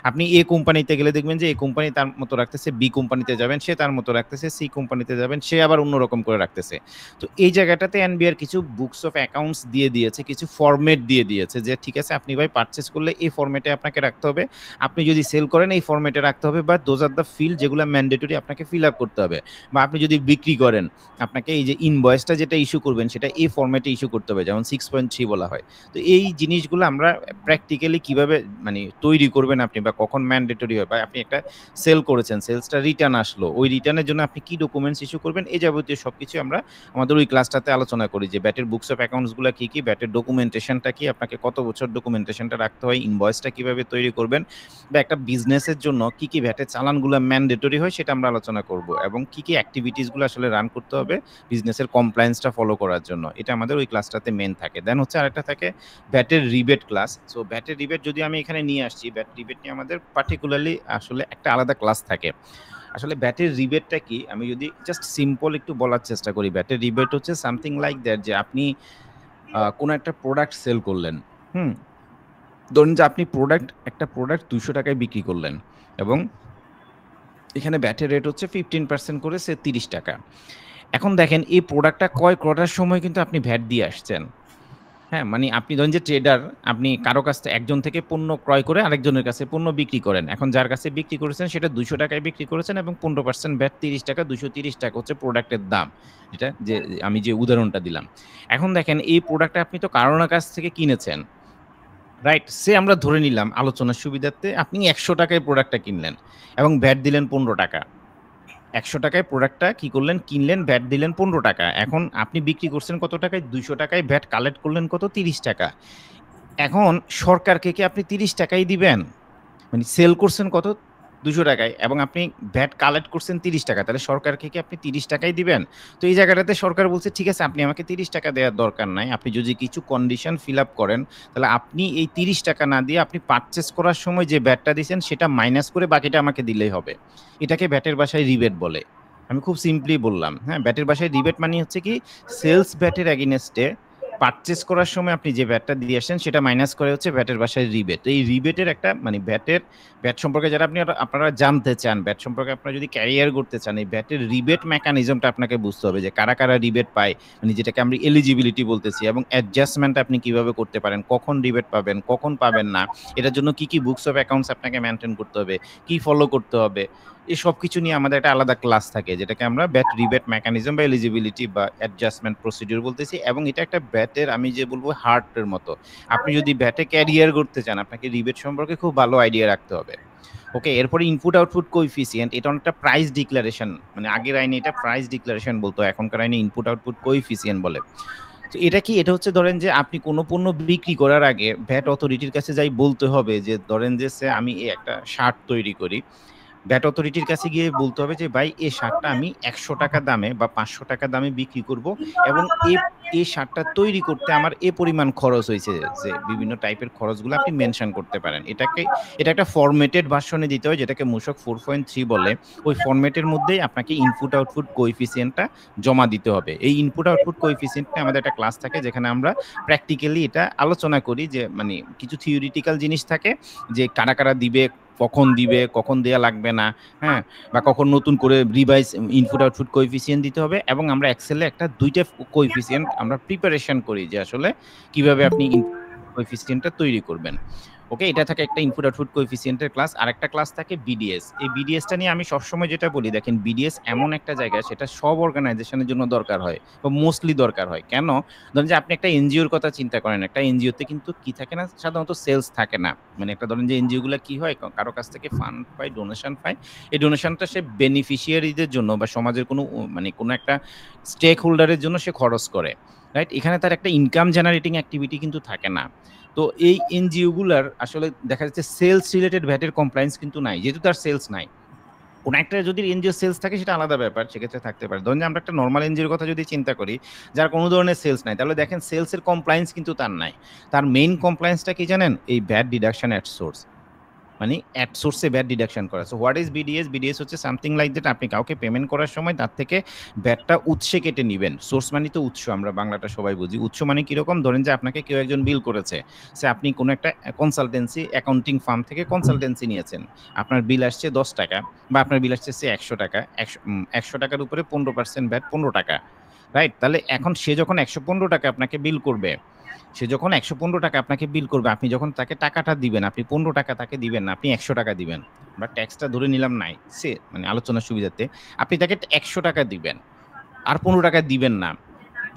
আপনি এ কোম্পানিতে গেলে দেখবেন যে এ কোম্পানি তার মতো রাখতেছে, বি কোম্পানিতে যাবেন সে তার মতো রাখতেছে, সি কোম্পানিতে যাবেন সে আবার অন্যরকম করে রাখতেছে। তো এই জায়গাটাতে এনবিআর কিছু বুকস অফ অ্যাকাউন্টস দিয়ে দিয়েছে, কিছু ফরম্যাট দিয়ে দিয়েছে, যে ঠিক আছে আপনি ভাই পারচেস করলে এই ফরম্যাটে আপনাকে রাখতে হবে, আপনি যদি সেল করেন এই ফরম্যাটে রাখতে হবে, বা দোজ আর দ্য ফিল্ড যেগুলো ম্যান্ডেটরি আপনাকে ফিল আপ করতে হবে। বা আপনি যদি বিক্রি করেন, আপনাকে এই যে ইনভয়েসটা যেটা ইস্যু করবেন সেটা এই ফরম্যাটে ইস্যু করতে হবে, যেমন 6.3 বলা হয়। তো এই জিনিসগুলো আমরা প্র্যাকটিক্যালি কিভাবে মানে তৈরি করবেন আপনি, বা কখন ম্যান্ডেটরি হয়, বা আপনি একটা সেল করেছেন, সেলসটা রিটার্ন আসলো, ওই রিটার্নের জন্য আপনি কি ডকুমেন্টস ইস্যু করবেন, এই যাবতীয় সবকিছু আমরা আমাদের ওই ক্লাসটাতে আলোচনা করি, যে ব্যাটের বুকস অফ অ্যাকাউন্টস গুলো কি কি, ব্যাটের ডকুমেন্টেশনটা কি, আপনাকে কত বছর ডকুমেন্টেশনটা রাখতে হয়, ইনভয়েসটা কিভাবে তৈরি করবেন, বা একটা বিজনেসের জন্য কি কি ভ্যাটের চালানগুলো ম্যান্ডেটরি হয় সেটা আমরা আলোচনা করব, এবং কি কি অ্যাক্টিভিটিসগুলো আসলে রান করতে হবে বিজনেসের কমপ্লায়েন্সটা ফলো করার জন্য। এটা আমাদের ওই ক্লাসটাতে মেন থাকে। দেন হচ্ছে আরেকটা থাকে ভ্যাটের রিবেট ক্লাস। সো ভ্যাটের রিবেট যদি আমি এখানে নিয়ে আসছি, ভ্যাট রিবেট নিয়ে আমাদের পার্টিকুলারলি আসলে একটা আলাদা ক্লাস থাকে। আসলে ভ্যাটের রিবেটটা কি, আমি যদি জাস্ট সিম্পল একটু বলার চেষ্টা করি, ভ্যাটের রিবেট হচ্ছে সামথিং লাইক দ্যাট, যে আপনি কোনো একটা প্রোডাক্ট সেল করলেন, হুম? ধরুন যে আপনি একটা প্রোডাক্ট 200 টাকায় বিক্রি করলেন এবং এখানে ব্যাটের রেট হচ্ছে 15% করে, সে 30 টাকা। এখন দেখেন এই প্রোডাক্টটা ক্রয় করার সময় কিন্তু আপনি ভ্যাট দিয়ে আসছেন। হ্যাঁ, মানে আপনি ধরেন যে ট্রেডার, আপনি কারো কাছ থেকে একজন থেকে পণ্য ক্রয় করে আরেকজনের কাছে পণ্য বিক্রি করেন। এখন যার কাছে বিক্রি করেছেন সেটা 200 টাকায় বিক্রি করেছেন এবং 15% ভ্যাট 30 টাকা, 230 টাকা হচ্ছে প্রোডাক্টের দাম। যেটা যে আমি যে উদাহরণটা দিলাম। এখন দেখেন এই প্রোডাক্টটা আপনি তো কারো না কাছ থেকে কিনেছেন। রাইট? সে আমরা ধরে নিলাম আলোচনার সুবিধার্থে আপনি ১০০ টাকায় প্রোডাক্টটা কিনলেন এবং ভ্যাট দিলেন 15 টাকা। ১০০ টাকায় প্রোডাক্টটা কি করলেন? কিনলেন, ভ্যাট দিলেন 15 টাকা। এখন আপনি বিক্রি করছেন কত টাকায়? ২০০ টাকায়, ভ্যাট কালেক্ট করলেন কত? ৩০ টাকা। এখন সরকারকে কি আপনি ৩০ টাকাই দিবেন? মানে সেল করছেন কত? ২০০ টাকায় এবং আপনি ভ্যাট কালেক্ট করছেন ৩০ টাকা। তাহলে সরকারকে কি আপনি ৩০ টাকাই দিবেন? তো এই জায়গাটাতে সরকার বলছে, "ঠিক আছে, আপনি আমাকে ৩০ টাকা দেওয়ার দরকার নাই। আপনি যদি কিছু কন্ডিশন ফিল আপ করেন, তাহলে আপনি এই ৩০ টাকা না দিয়ে আপনি পারচেজ করার সময় যে ভ্যাটটা দিছেন সেটা মাইনাস করে বাকিটা আমাকে দিলেই হবে।" এটাকে ভ্যাটের ভাষায় রিবেট বলে। আমি খুব সিম্পলি বললাম, হ্যাঁ? ভ্যাটের ভাষায় রিবেট মানে হচ্ছে কি সেলস ভ্যাটের এগেইনস্ট এ পারচেজ করার সময় আপনি যে ভ্যাটটা দিয়ে আসেন সেটা মাইনাস করে হচ্ছে ভ্যাটের ভাষায় রিবেট। এই রিবেটের একটা মানে ভ্যাট সম্পর্কে যারা আপনারা জানতে চান, ভ্যাট সম্পর্কে আপনারা যদি ক্যারিয়ার করতে চান, এই ভ্যাটের রিবেট মেকানিজমটা আপনাকে বুঝতে হবে যে কারা রিবেট পায়, মানে যেটাকে আমরা এলিজিবিলিটি বলতেছি, এবং অ্যাডজাস্টমেন্ট আপনি কিভাবে করতে পারেন, কখন রিবেট পাবেন, কখন পাবেন না, এটার জন্য কি বুকস অফ অ্যাকাউন্টস আপনাকে মেইনটেইন করতে হবে, কি ফলো করতে হবে। এই সবকিছু নিয়ে আমাদের একটা আলাদা ক্লাস থাকে যেটাকে আমরা ভ্যাট রিবেট মেকানিজম বা এলিজিবিলিটি বা অ্যাডজাস্টমেন্ট প্রসিডিউর বলতেছি, এবং এটা একটা ভ্যাটের আমি যে বলবো হার্টের মতো। আপনি যদি ভ্যাটে ক্যারিয়ার করতে চান আপনাকে রিবেট সম্পর্কে খুব ভালো আইডিয়া রাখতে হবে। ওকে, এরপরে ইনপুট আউটপুট কোএফিসিয়েন্ট, এটা অনেকটা প্রাইস ডিক্লারেশন, মানে আগের আইনে এটা প্রাইস ডিক্লারেশন বলতো, এখনকার আইনে ইনপুট আউটপুট কোএফিসিয়েন্ট বলে। তো এটা কি? এটা হচ্ছে ধরেন যে আপনি কোনো পণ্য বিক্রি করার আগে ভ্যাট অথরিটির কাছে যাই বলতে হবে যে ধরেন যে আমি এই একটা শার্ট তৈরি করি। ভ্যাট অথরিটির কাছে গিয়ে বলতে হবে যে ভাই এই শার্টটা আমি ১০০ টাকা দামে বা ৫০০ টাকা দামে বিক্রি করব এবং এই শার্টটা তৈরি করতে আমার এ পরিমাণ খরচ হয়েছে, যে বিভিন্ন টাইপের খরচগুলো আপনি মেনশন করতে পারেন। এটা একটা ফরম্যাটেড ভার্সনে দিতে হয় যেটাকে মূসক 4.3 বলে। ওই ফরম্যাটের মধ্যেই আপনাকে ইনপুট আউটপুট কোএফিসিয়েন্টটা জমা দিতে হবে। এই ইনপুট আউটপুট কোএফিসিয়েন্ট নিয়ে আমাদের একটা ক্লাস থাকে যেখানে আমরা প্র্যাকটিক্যালি এটা আলোচনা করি, যে মানে কিছু থিওরিটিক্যাল জিনিস থাকে যে কারা দিবে, কখন দিবে, কখন দেয়া লাগবে না, হ্যাঁ? বা কখন নতুন করে রিভাইজ ইনপুট আউটপুট কোএফিসিয়েন্ট দিতে হবে, এবং আমরা এক্সেলে একটা ২ টা কোএফিসিয়েন্ট আমরা প্রিপারেশন করি যে আসলে কিভাবে আপনি কোএফিসিয়েন্টটা তৈরি করবেন। ওকে, এটা থাকে একটা ইনপুট আউটপুট কোএফিসিয়েন্টের ক্লাস। আরেকটা ক্লাস থাকে বিডিএস। এই বিডিএসটা নিয়ে আমি সবসময় যেটা বলি, দেখেন বিডিএস এমন একটা জায়গা সেটা সব অর্গানাইজেশনের জন্য দরকার হয় বা মোস্টলি দরকার হয়। কেন? ধরেন যে আপনি একটা এনজিওর কথা চিন্তা করেন। একটা এনজিওতে কিন্তু কি থাকে না? সাধারণত সেলস থাকে না। মানে একটা ধরেন যে এনজিও গুলা কি হয়? কারো কাছ থেকে ফান্ড পায়, ডোনেশন পায়। এই ডোনেশনটা সে বেনিফিশিয়ারিদের জন্য বা সমাজের কোনো মানে কোনো একটা স্টেক হোল্ডারের জন্য সে খরচ করে। রাইট? এখানে তার একটা ইনকাম জেনারেটিং অ্যাক্টিভিটি কিন্তু থাকে না। তো এই এনজিও গুলার আসলে দেখা যাচ্ছে সেলস রিলেটেড ভ্যাটের কমপ্লায়েন্স কিন্তু নাই। যেহেতু তার সেলস নাই। কোন একটা যদি এনজিও সেলস থাকে সেটা আলাদা ব্যাপার, সেক্ষেত্রে থাকতে পারে। ধরুন যে আমরা একটা নরমাল এনজিওর কথা যদি চিন্তা করি, যার কোনো ধরনের সেলস নাই, তাহলে দেখেন সেলস এর কমপ্লায়েন্স কিন্তু তার নাই। তার মেইন কমপ্লায়েন্সটা কি জানেন? এই ভ্যাট ডিডাকশন এট সোর্স। মানে এট সোর্সে ভ্যাট ডিডাকশন করা। So what is BDS? BDS হচ্ছে সামথিং লাইক দ্যাট, আপনি কাউকে পেমেন্ট করার সময় তার থেকে ভ্যাটটা উৎসে কেটে নিবেন। সোর্স মানে তো উৎস, আমরা বাংলাটা সবাই বুঝি। উৎস মানে কিরকম? ধরেন যে আপনাকে কেউ একজন বিল করেছে। আপনি কোনো একটা কনসালটেন্সি অ্যাকাউন্টিং ফার্ম থেকে কনসালটেন্সি নিয়েছেন। আপনার বিল আসছে ১০ টাকা বা আপনার বিল আসছে ১০০ টাকা। ১০০ টাকার উপরে 15% ভ্যাট ১৫ টাকা। রাইট? তাহলে এখন সে যখন ১১৫ টাকা আপনাকে বিল করবে, সে যখন ১১৫ টাকা আপনাকে বিল করবে, আপনি যখন তাকে টাকাটা দিবেন, আপনি ১৫ টাকা তাকে দিবেন না, আপনি ১০০ টাকা দিবেন। আমরা ট্যাক্সটা ধরে নিলাম নাই। মানে আলোচনার সুবিধার্থে আপনি তাকে ১০০ টাকা দিবেন। আর ১৫ টাকা দিবেন না।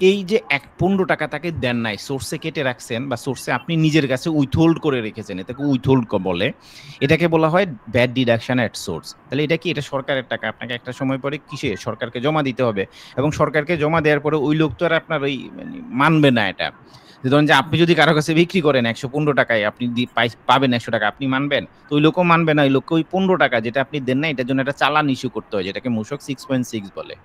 এই যে ১৫ টাকা তাকে দেন নাই, সোর্সে কেটে রাখছেন বা সোর্সে আপনি নিজের কাছে উইথহোল্ড করে রেখেছেন। এটাকে উইথহোল্ড বলে। এটাকে বলা হয় ভ্যাট ডিডাকশন এট সোর্স। তাহলে এটা কি? এটা সরকারের টাকা। আপনাকে একটা সময় পরে কিসে? সরকারকে জমা দিতে হবে। এবং সরকারকে জমা দেওয়ার পরে ওই লোক তো আর আপনার ওই মানে মানবে না এটা। যে ধরেন যে আপনি যদি কারো কাছে বিক্রি করেন ১১৫ টাকায়, আপনি পাবেন ১০০ টাকা, আপনি মানবেন? তো ওই লোকও মানবে না। ওই লোককে ওই ১৫ টাকা যেটা আপনি দেন না, এটার জন্য একটা চালান ইস্যু করতে হয়, যেটাকে মূসক 6.6 বলে।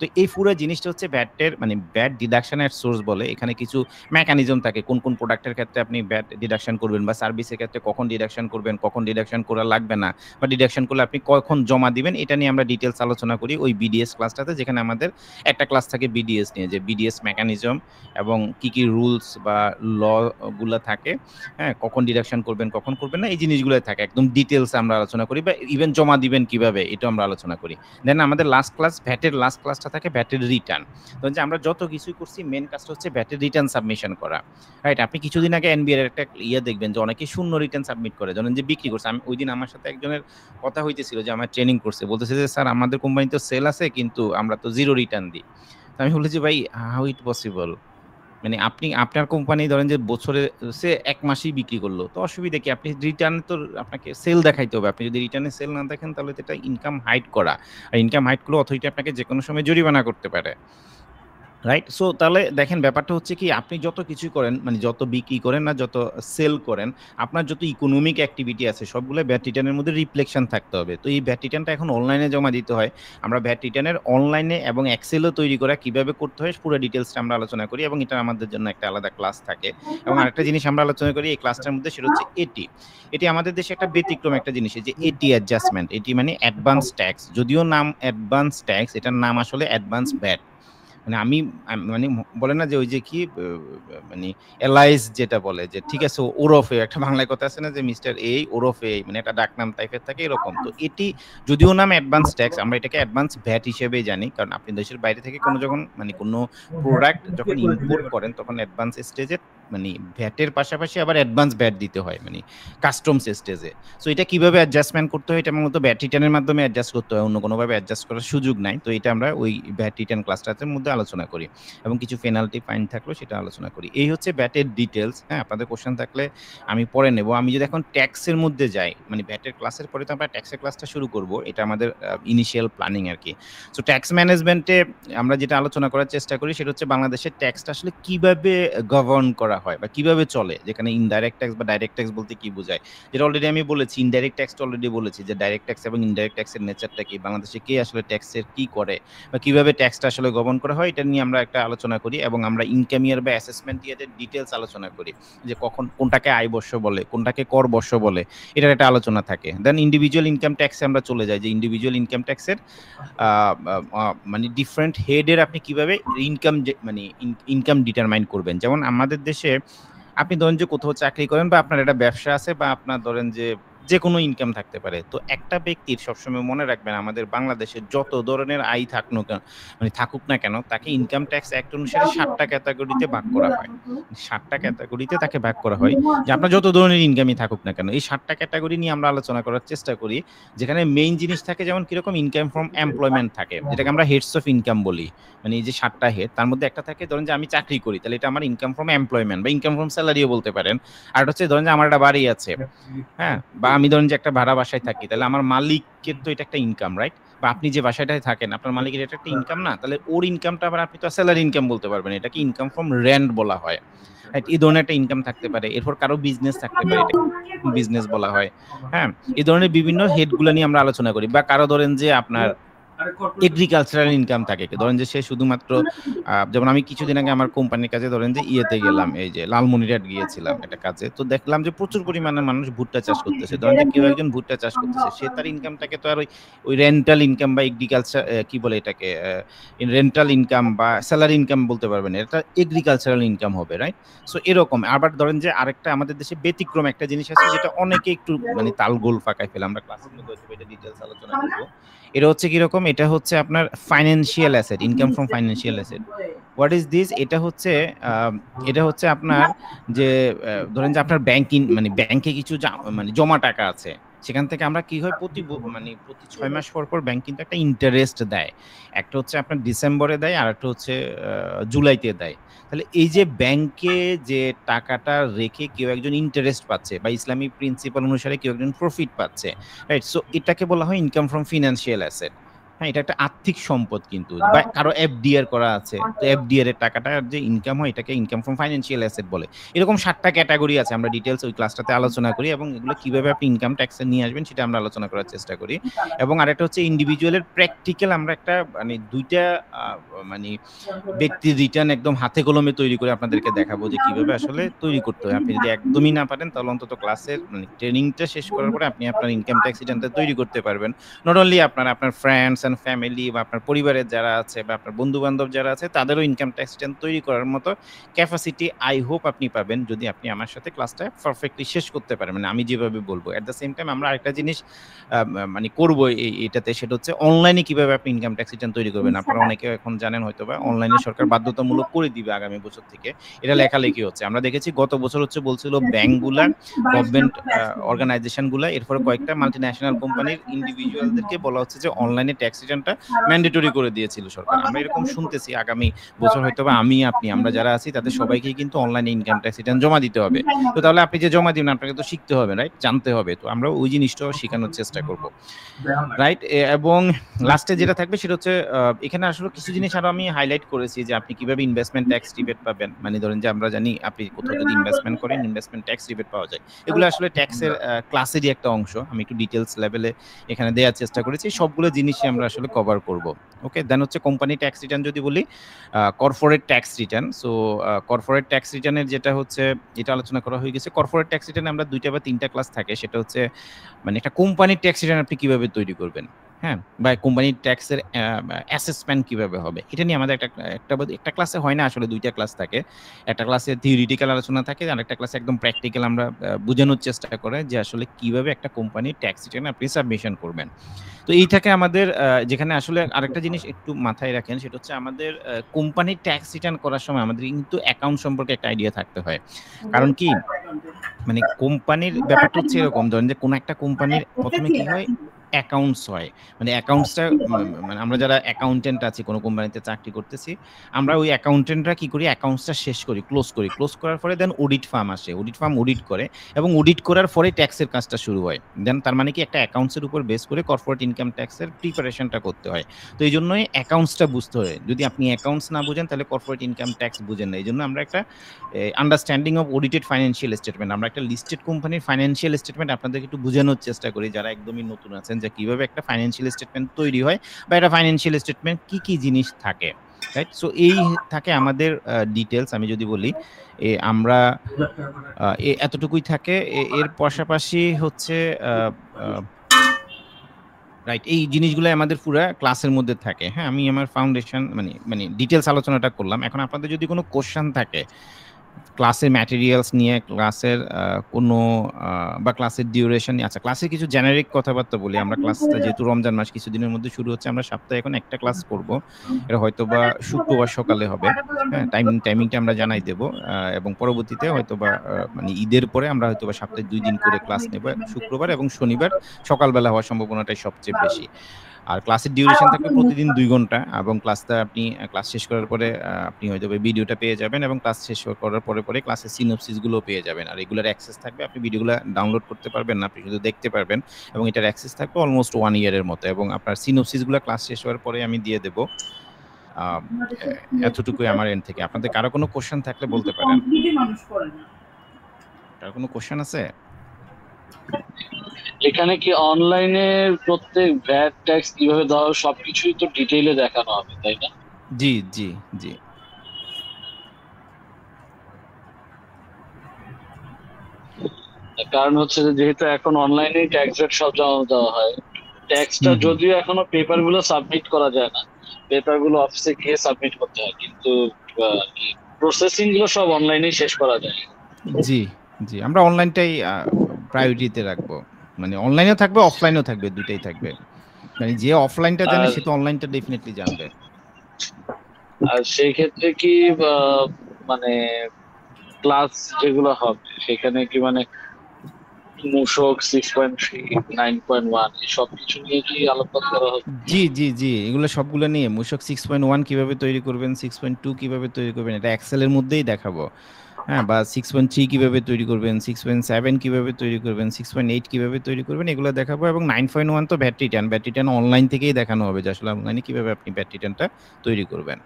তো তো এই পুরো জিনিসটা হচ্ছে ভ্যাটের মানে ভ্যাট ডিডাকশনের সোর্স বলে। এখানে কিছু মেকানিজম থাকে কোন কোন প্রোডাক্টের ক্ষেত্রে আপনি ভ্যাট ডিডাকশন করবেন বা সার্ভিসের ক্ষেত্রে কখন ডিডাকশন করবেন, কখন ডিডাকশন করা লাগবে না, বা ডিডাকশন করলে আপনি কখন জমা দিবেন, এটা নিয়ে আমরা ডিটেলস আলোচনা করি ওই বিডিএস ক্লাসটাতে, যেখানে আমাদের একটা ক্লাস থাকে বিডিএস নিয়ে, যে বিডিএস মেকানিজম এবং কি কি রুলস বা ল গুলা থাকে, হ্যাঁ, কখন ডিডাকশন করবেন কখন করবেন না, এই জিনিসগুলো থাকে একদম ডিটেলস আমরা আলোচনা করি, বা ইভেন জমা দিবেন কিভাবে এটা আমরা আলোচনা করি। দেন আমাদের লাস্ট ক্লাস ভ্যাটের লাস্ট ক্লাসটা থাকে ভ্যাটের রিটার্ন। তো যে আমরা যত কিছুই করছি মেন কাজটা হচ্ছে ভ্যাটের রিটার্ন সাবমিশন করা, রাইট? আপনি কিছুদিন আগে এনবিআর এর একটা দেখবেন যে অনেকে শূন্য রিটার্ন সাবমিট করে, ধরেন যে বিক্রি করছে। আমি ওই দিন আমার সাথে একজনের কথা হইতেছিল যে আমার ট্রেনিং করছে, বলতেছে যে স্যার আমাদের কোম্পানি তো সেল আছে কিন্তু আমরা তো জিরো রিটার্ন দিই। তো আমি বলি যে ভাই হাউ ইট পসিবল, মানে আপনি আপনার কোম্পানি ধরেন যে বছরে সে এক মাসেই বিক্রি করলো, তো অসুবিধা কি? আপনি রিটার্ন তো আপনাকে সেল দেখাইতে হবে। আপনি যদি রিটার্নে সেল না দেখেন তাহলে তো এটা ইনকাম হাইড করা, আর ইনকাম হাইড করলে অথরিটি আপনাকে যে কোনো সময় জরিমানা করতে পারে, রাইট? সো তাহলে দেখেন ব্যাপারটা হচ্ছে কি, আপনি যত কিছু করেন মানে যত বিক্রি করেন না যত সেল করেন, আপনার যত ইকোনমিক অ্যাক্টিভিটি আছে সবগুলো ভ্যাট রিটার্নের মধ্যে রিফ্লেকশন থাকতে হবে। তো এই ভ্যাট রিটার্নটা এখন অনলাইনে জমা দিতে হয়। আমরা ভ্যাট রিটার্নের অনলাইনে এবং এক্সেলও তৈরি করা কিভাবে করতে হয় পুরো ডিটেলসটা আমরা আলোচনা করি, এবং এটা আমাদের জন্য একটা আলাদা ক্লাস থাকে। এবং আরেকটা জিনিস আমরা আলোচনা করি এই ক্লাসটার মধ্যে, সেটা হচ্ছে এটি। এটি আমাদের দেশে একটা ব্যতিক্রম একটা জিনিস, যে এটি অ্যাডজাস্টমেন্ট। এটি মানে অ্যাডভান্স ট্যাক্স, যদিও নাম অ্যাডভান্স ট্যাক্স, এটার নাম আসলে অ্যাডভান্স ভ্যাট। মানে আমি মানে বলে না যে ওই যে কি মানে এলাইস যেটা বলে যে ঠিক আছে ওরফে, একটা বাংলায় কথা আছে না যে মিস্টার এ ওরফে, মানে একটা ডাকনাম টাইপের থাকে এরকম। তো এটি যদিও নাম অ্যাডভান্স ট্যাক্স, আমরা এটাকে অ্যাডভান্স ভ্যাট হিসেবেই জানি, কারণ আপনি দেশের বাইরে থেকে কোনো যখন মানে কোনো প্রোডাক্ট যখন ইম্পোর্ট করেন তখন অ্যাডভান্স স্টেজে মানে ভ্যাটের পাশাপাশি আবার অ্যাডভান্স ভ্যাট দিতে হয় মানে কাস্টমস স্টেজে। সো এটা কিভাবে অ্যাডজাস্টমেন্ট করতে হয়, এটা মূলত ভ্যাট রিটার্নের মাধ্যমে অ্যাডজাস্ট করতে হয়, অন্য কোনোভাবে অ্যাডজাস্ট করার সুযোগ নাই। তো এটা আমরা ওই ভ্যাট রিটার্ন ক্লাসটার মধ্যে আলোচনা করি, এবং কিছু পেনাল্টি ফাইন থাকলেও সেটা আলোচনা করি। এই হচ্ছে ভ্যাটের ডিটেলস। হ্যাঁ, আপনাদের কোশ্চেন থাকলে আমি পরে নেব। আমি যদি এখন ট্যাক্সের মধ্যে যাই, মানে ভ্যাটের ক্লাসের পরে তো আমরা ট্যাক্সের ক্লাসটা শুরু করব, এটা আমাদের ইনিশিয়াল প্ল্যানিং আর কি। সো ট্যাক্স ম্যানেজমেন্টে আমরা যেটা আলোচনা করার চেষ্টা করি সেটা হচ্ছে বাংলাদেশের ট্যাক্সটা আসলে কিভাবে গভর্ন করা হয় বা কিভাবে চলে, যেখানে ইনডাইরেক্ট ট্যাক্স বা ডাইরেক্ট ট্যাক্স বলতে কি বোঝায়, যেটা অলরেডি আমি বলেছি। ইনডাইরেক্ট ট্যাক্স অলরেডি বলেছি যে ডাইরেক্ট ট্যাক্স এবং ইনডাইরেক্ট ট্যাক্সের নেচারটা কি, বাংলাদেশে কে আসলে ট্যাক্সের কি করে বা কিভাবে ট্যাক্সটা আসলে গভর্ন করা হয়, এটা নিয়ে আমরা একটা আলোচনা করি। এবং আমরা ইনকাম ইয়ার বা অ্যাসেসমেন্ট ইয়ারের ডিটেলস আলোচনা করি, যে কখন কোনটাকে আয় বর্ষ বলে, কোনটাকে কর বর্ষ বলে, এটার একটা আলোচনা থাকে। দেন ইন্ডিভিজুয়াল ইনকাম ট্যাক্সে আমরা চলে যাই, যে ইন্ডিভিজুয়াল ইনকাম ট্যাক্সের মানে ডিফারেন্ট হেডের আপনি কিভাবে ইনকাম মানে ইনকাম ডিটারমাইন করবেন। যেমন আমাদের দেশে আপনি ধরেন যে কোথাও চাকরি করেন বা আপনার একটা ব্যবসা আছে বা আপনার ধরেন যে কোনো ইনকাম থাকতে পারে। তো একটা ব্যক্তির সবসময় মনে রাখবেন, আমাদের বাংলাদেশে যত ধরনের আয় থাকুক না কেন, তাকে ইনকাম ট্যাক্স অ্যাক্ট অনুসারে ৭টা ক্যাটাগরিতে ভাগ করা হয়। ৭টা ক্যাটাগরিতে তাকে ভাগ করা হয়, যে আপনার যত ধরনের ইনকামই থাকুক না কেন। এই ৭টা ক্যাটাগরি নিয়ে আমরা আলোচনা করার চেষ্টা করি, যেখানে মেইন জিনিস থাকে যেমন কিরকম ইনকাম ফ্রম এমপ্লয়মেন্ট থাকে, যেটাকে আমরা হেডস অফ ইনকাম বলি। মানে এই যে ৭টা হেড, তার মধ্যে একটা থাকে ধরেন যে আমি চাকরি করি, তাহলে এটা আমার ইনকাম ফ্রম এমপ্লয়মেন্ট বা ইনকাম ফ্রম স্যালারিও বলতে পারেন। আর হচ্ছে ধরেন যে আমার একটা বাড়ি আছে, হ্যাঁ, বা আমি ধরেন যে একটা ভাড়া বাসায় থাকি, তাহলে আমার মালিকের তো এটা একটা ইনকাম, রাইট? বা আপনি যে বাসাটায় থাকেন আপনার মালিকের এটা একটা ইনকাম না, তাহলে ওর ইনকামটা আবার আপনি তো স্যালারি ইনকাম বলতে পারবেন, এটাকে ইনকাম ফ্রম রেন্ট বলা হয়, রাইট? এই ধরনের একটা ইনকাম থাকতে পারে। এরপর কারো বিজনেস থাকতে পারে, এটা বিজনেস বলা হয়। হ্যাঁ, এই ধরনের বিভিন্ন হেডগুলো নিয়ে আমরা আলোচনা করি। বা কারো ধরেন যে আপনার এগ্রিকালচারাল ইনকাম থাকে, ধরেন যে সে শুধুমাত্র যেমন আমি কিছুদিন আগে আমার কোম্পানির কাজে ধরেন যে ইয়েতে গেলাম, এই যে লালমনিরহাট গিয়েছিলাম একটা কাজে, তো দেখলাম যে প্রচুর পরিমাণে মানুষ ভুট্টা চাষ করতেছে। ধরেন যে কেউ একজন ভুট্টা চাষ করতেছে, সে তার ইনকামটাকে তো আর ওই রেন্টাল ইনকাম বা এগ্রিকালচার কি বলে এটাকে রেন্টাল ইনকাম বা স্যালারি ইনকাম বলতে পারবেন না, এটা এগ্রিকালচারাল ইনকাম হবে, রাইট? সো এরকম। আবার ধরেন যে আরেকটা আমাদের দেশে ব্যতিক্রম একটা জিনিস আছে, যেটা অনেকে একটু মানে তালগোল ফাঁকায় ফেলে, আমরা ক্লাসের মধ্যে হয়তো এটা ডিটেলস আলোচনা করবো। এটা হচ্ছে কিরকম, এটা হচ্ছে আপনার financial asset, income from financial asset. What is this? এটা হচ্ছে আপনার যে ধরেন যে আপনার মানে ব্যাংকে কিছু মানে জমা টাকা আছে, সেখান থেকে আমরা কি হয় মানে প্রতি 6 মাস পর পর ব্যাংক কিন্তু একটা ইন্টারেস্ট দেয়। একটা হচ্ছে আপনার ডিসেম্বরে দেয়, আর একটা হচ্ছে জুলাইতে দেয়। তাহলে এই যে ব্যাংকে যে টাকাটা রেখে কেউ একজন ইন্টারেস্ট পাচ্ছে, বা ইসলামিক প্রিন্সিপাল অনুসারে কেউ একজন প্রফিট পাচ্ছে, রাইট? সো এটাকে বলা হয় ইনকাম ফ্রম ফিনান্সিয়াল অ্যাসেট। হ্যাঁ, এটা একটা আর্থিক সম্পদ কিন্তু, বা কারো এফডিআর করা আছে, তো এফডিআর এর টাকাটা যে ইনকাম হয় এটাকে ইনকাম ফ্রম ফাইন্যান্সিয়াল অ্যাসেট বলে। এরকম 7টা ক্যাটাগরি আছে, আমরা ডিটেইলস ওই ক্লাসটাতে আলোচনা করি এবং এগুলো কিভাবে আপনি ইনকাম ট্যাক্সে নিয়ে আসবেন সেটা আমরা আলোচনা করার চেষ্টা করি। এবং আরেকটা হচ্ছে ইন্ডিভিজুয়ালের প্র্যাকটিক্যাল, আমরা একটা মানে 2টা মানে ব্যক্তির রিটার্ন একদম হাতে কলমে তৈরি করে আপনাদেরকে দেখাবো যে কিভাবে আসলে তৈরি করতে হয়। আপনি যদি একদমই না পারেন তাহলে অন্তত ক্লাসের মানে ট্রেনিংটা শেষ করার পরে আপনি আপনার ইনকাম ট্যাক্স রিটার্নটা তৈরি করতে পারবেন। নট অনলি আপনার ফ্রেন্ডস এন্ড ফ্যামিলি বা আপনার পরিবারের যারা আছে বা আপনার বন্ধু বান্ধব যারা আছে তাদেরও ইনকাম ট্যাক্স রিটার্ন তৈরি করার মতো ক্যাপাসিটি আই হোপ আপনি পাবেন যদি আপনি আমার সাথে ক্লাসটা পারফেক্টলি শেষ করতে পারেন, মানে আমি যেভাবে বলবো। এট দ্য সেম টাইম আমরা আরেকটা জিনিস মানে করবো এটাতে, সেটা হচ্ছে অনলাইনে কিভাবে আপনি ইনকাম ট্যাক্স রিটার্ন তৈরি করবেন। আপনারা অনেকে এখন জানেন হয়তো বা অনলাইনে সরকার বাধ্যতামূলক করে দিবে আগামী বছর থেকে, এটা লেখালেখি হচ্ছে। আমরা দেখেছি গত বছর হচ্ছে বলছিল ব্যাংকগুলা, গভর্নমেন্ট অর্গানাইজেশনগুলা, এরপরে কয়েকটা মাল্টিন্যাশনাল কোম্পানির ইন্ডিভিজুয়ালদেরকে বলা হচ্ছে যে অনলাইনে ট্যাক্স রিটার্নটা ম্যান্ডেটরি করে দিয়েছিল সরকার। আমরা এরকম শুনতেছি আগামী বছর হয়তো বা আমি আপনি আমরা যারা আছি তাদের সবাইকেই কিন্তু অনলাইনে ইনকাম ট্যাক্স রিটার্ন জমা দিতে হবে। তো তাহলে আপনি যে জমা দিবেন আপনাকে তো শিখতে হবে, রাইট, জানতে হবে। তো আমরা ওই জিনিসটাও শেখানোর চেষ্টা করব, রাইট। এবং লাস্টে যেটা থাকবে সেটা হচ্ছে এখানে আসলে কিছু জিনিস আরো আমি হাইলাইট করেছি যে আপনি কিভাবে ইনভেস্টমেন্ট ট্যাক্স রিবেট পাবেন। মানে ধরেন যে আমরা জানি আপনি কোথাও যদি ইনভেস্টমেন্ট করেন ইনভেস্টমেন্ট ট্যাক্স রিবেট পাওয়া যায়, এগুলো আসলে ট্যাক্সের ক্লাসেরই একটা অংশ। আমি একটু ডিটেলস লেভেলে এখানে দেওয়ার চেষ্টা করেছি, সবগুলো জিনিসই আমরা আসলে কভার করব। ওকে, দেন হচ্ছে কোম্পানি ট্যাক্স রিটার্ন যদি বলি, corporate tax return. So corporate tax রিটার্নের যেটা হচ্ছে এটা আলোচনা করা হয়ে গেছে। কর্পোরেট ট্যাক্স রিটার্নে আমরা 2টা বা 3টা ক্লাস থাকে, সেটা হচ্ছে মানে একটা কোম্পানির ট্যাক্স রিটার্ন আপনি কিভাবে তৈরি করবেন, হ্যাঁ, বা কোম্পানির ট্যাক্সের অ্যাসেসমেন্ট কিভাবে হবে, এটা নিয়ে আমাদের একটা ক্লাসে হয় না, আসলে 2টা ক্লাস থাকে। একটা ক্লাসে থিওরিটিক্যাল আলোচনা থাকে আর একটা ক্লাসে একদম প্র্যাকটিক্যাল আমরা বোঝানোর চেষ্টা করে যে আসলে কিভাবে একটা কোম্পানির ট্যাক্স রিটার্ন আপনি সাবমিশন করবেন। তো এই থাকে আমাদের যেখানে আসলে আরেকটা জিনিস একটু মাথায় রাখেন, সেটা হচ্ছে আমাদের কোম্পানির ট্যাক্স রিটার্ন করার সময় আমাদের কিন্তু অ্যাকাউন্ট সম্পর্কে একটা আইডিয়া থাকতে হয়। কারণ কি, মানে কোম্পানির ব্যাপারটা হচ্ছে এরকম, ধরেন যে কোনো একটা কোম্পানির প্রথমে কি হয়, অ্যাকাউন্টস হয়। মানে অ্যাকাউন্টসটা মানে আমরা যারা অ্যাকাউন্টেন্ট আছি কোনো কোম্পানিতে চাকরি করতেছি, আমরা ওই অ্যাকাউন্টেন্টরা কি করি, অ্যাকাউন্টসটা শেষ করি, ক্লোজ করার পরে দেন অডিট ফার্ম আসে, অডিট ফার্ম অডিট করে এবং অডিট করার পরে ট্যাক্সের কাজটা শুরু হয়। দেন তার মানে কি একটা অ্যাকাউন্টসের উপর বেস করে কর্পোরেট ইনকাম ট্যাক্সের প্রিপারেশনটা করতে হয়। তো এই জন্যই অ্যাকাউন্টসটা বুঝতে হয়। যদি আপনি অ্যাকাউন্টস না বুঝেন তাহলে কর্পোরেট ইনকাম ট্যাক্স বুঝেন না। এই জন্য আমরা একটা understanding of audited financial statement, আমরা একটা লিস্টেড কোম্পানির ফাইন্যান্সিয়াল স্টেটমেন্ট আপনাদেরকে একটু বোঝানোর চেষ্টা করি যারা একদমই নতুন আছেন, যে কিভাবে একটা ফাইন্যান্সিয়াল স্টেটমেন্ট তৈরি হয় বা একটা ফাইন্যান্সিয়াল স্টেটমেন্ট কি কি জিনিস থাকে, রাইট। সো এই থাকে আমাদের ডিটেলস। আমি যদি বলি আমরা এতটুকুই থাকে। এর পাশাপাশি হচ্ছে রাইট, এই জিনিসগুলো আমাদের পুরো ক্লাসের মধ্যে থাকে। হ্যাঁ, আমি আমার ফাউন্ডেশন মানে ডিটেলস আলোচনাটা করলাম। এখন আপনাদের যদি কোনো কোশ্চেন থাকে ক্লাসের ম্যাটেরিয়ালস নিয়ে, ক্লাসের কোনো বা ক্লাসের ডিউরেশন নিয়ে, আচ্ছা ক্লাসে কিছু জেনারিক কথাবার্তা বলি। আমরা ক্লাসটা যেহেতু রমজান মাস কিছুদিনের মধ্যে শুরু হচ্ছে, আমরা সপ্তাহে এখন একটা ক্লাস করব, এটা হয়তো বা শুক্রবার সকালে হবে। হ্যাঁ, টাইমিংটা আমরা জানাই দেব এবং পরবর্তীতে হয়তো বা মানে ঈদের পরে আমরা হয়তো বা সপ্তাহে 2 দিন করে ক্লাস নেব, শুক্রবার এবং শনিবার সকালবেলা হওয়ার সম্ভাবনাটাই সবচেয়ে বেশি। আর ক্লাসের ডিউরেশন থাকবে প্রতিদিন 2 ঘন্টা এবং ক্লাসটা আপনি ক্লাস শেষ করার পরে আপনি হয়তো ভিডিওটা পেয়ে যাবেন এবং ক্লাস শেষ করার পরে ক্লাসের সিনপসিস গুলো পেয়ে যাবেন। আর রেগুলার অ্যাক্সেস থাকবে, আপনি ভিডিওগুলো ডাউনলোড করতে পারবেন না, আপনি শুধু দেখতে পারবেন এবং এটার অ্যাক্সেস থাকবে অলমোস্ট 1 ইয়ারের মতো এবং আপনার সিনপসিস গুলো ক্লাস শেষ হওয়ার পরে আমি দিয়ে দেব। এতটুকুই আমার এন্ড থেকে। আপনাদের কারো কোনো কোশ্চেন থাকলে বলতে পারেন। কারো কোনো কোশ্চেন আছে? এখানে কি অনলাইনে প্রত্যেক ভ্যাট ট্যাক্স কিভাবে দেওয়া হবে সবকিছুই তো ডিটেইলে দেখানো হবে, তাই না? জি জি জি। কারণ হচ্ছে যে যেহেতু এখন অনলাইনে ট্যাক্স রেট সব জমা দেওয়া হয়, ট্যাক্সটা যদিও এখনো পেপার গুলো সাবমিট করা যায় না, পেপার গুলো অফিসে গিয়ে সাবমিট করতে হয়, কিন্তু প্রসেসিং গুলো সব অনলাইনেই শেষ করা যায়। জি জি, আমরা অনলাইনটাই প্রায়োরিটিতে রাখবো। মানে অনলাইনেও থাকবে অফলাইনেও থাকবে, দুইটাই থাকবে। মানে যে অফলাইনটা জানে সে তো অনলাইনটা ডেফিনেটলি জানবে। আর সেই ক্ষেত্রে কি মানে ক্লাস যেগুলো হবে সেখানে কি মানে মূসক 6.3 9.1 এই সব কিছু নিয়ে কি আলোকপাত করা হবে? জি জি জি, এগুলো সবগুলো নিয়ে মূসক 6.1 কিভাবে তৈরি করবেন, 6.2 কিভাবে তৈরি করবেন, এটা এক্সেল এর মধ্যেই দেখাবো। হ্যাঁ, বা 6.3 কিভাবে তৈরি করবেন, 6.7 কিভাবে তৈরি করবেন, 6.8 কিভাবে তৈরি করবেন, এগুলো দেখাবো। এবং 9.1 তো battery turn, battery turn online থেকেই দেখানো হবে যে আসলে অনলাইনে কিভাবে আপনি ব্যাটারি টার্নটা তৈরি করবেন।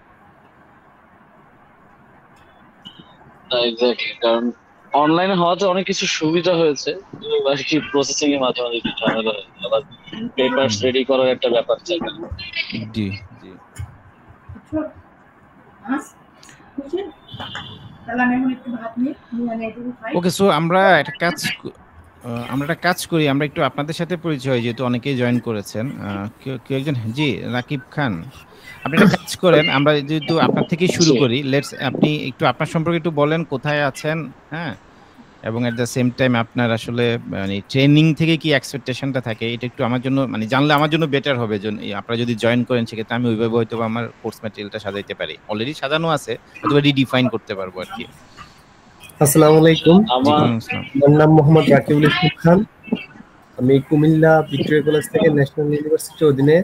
এক্স্যাক্টলি, কারণ অনলাইনে হওয়াতে অনেক কিছু সুবিধা হয়েছে, আর কি প্রসেসিং এর মাঝে মাঝে একটু ঝামেলা হয়েছে, আবার পেপারস হুম, রেডি করার একটা ব্যাপার থাকে। জি জি। ওকে, সো আমরা একটা কাজ করি, আমরা একটু আপনাদের সাথে পরিচয় হই, যেহেতু অনেকেই জয়েন করেছেন। কেউ কেউ একজন, জি রাকিব খান, আপনি একটা কাজ করেন, আমরা যেহেতু আপনার থেকেই শুরু জি। করি, আপনি একটু আপনার সম্পর্কে একটু বলেন, কোথায় আছেন, হ্যাঁ, এবং এট দ্য সেম টাইম আপনার আসলে মানে ট্রেনিং থেকে কি এক্সপেকটেশনটা থাকে, এটা একটু আমার জন্য মানে জানলে আমার জন্য বেটার হবে। আপনারা যদি জয়েন করেন সেক্ষেত্রে আমি ওইভাবে হয়তো বা আমার কোর্স ম্যাটেরিয়ালটা সাজাইতে পারি, অলরেডি সাজানো আছে, হয়তো রিডিফাইন করতে পারবো আর কি। আসসালামু আলাইকুম। জি, আমার ওয়ালাইকুম আসসালাম। আমার নাম মোহাম্মদ রাকিবুল ইসলাম খান। আমি কুমিল্লা ভিক্টোরিয়া কলেজ থেকে ন্যাশনাল ইউনিভার্সিটির অধীনে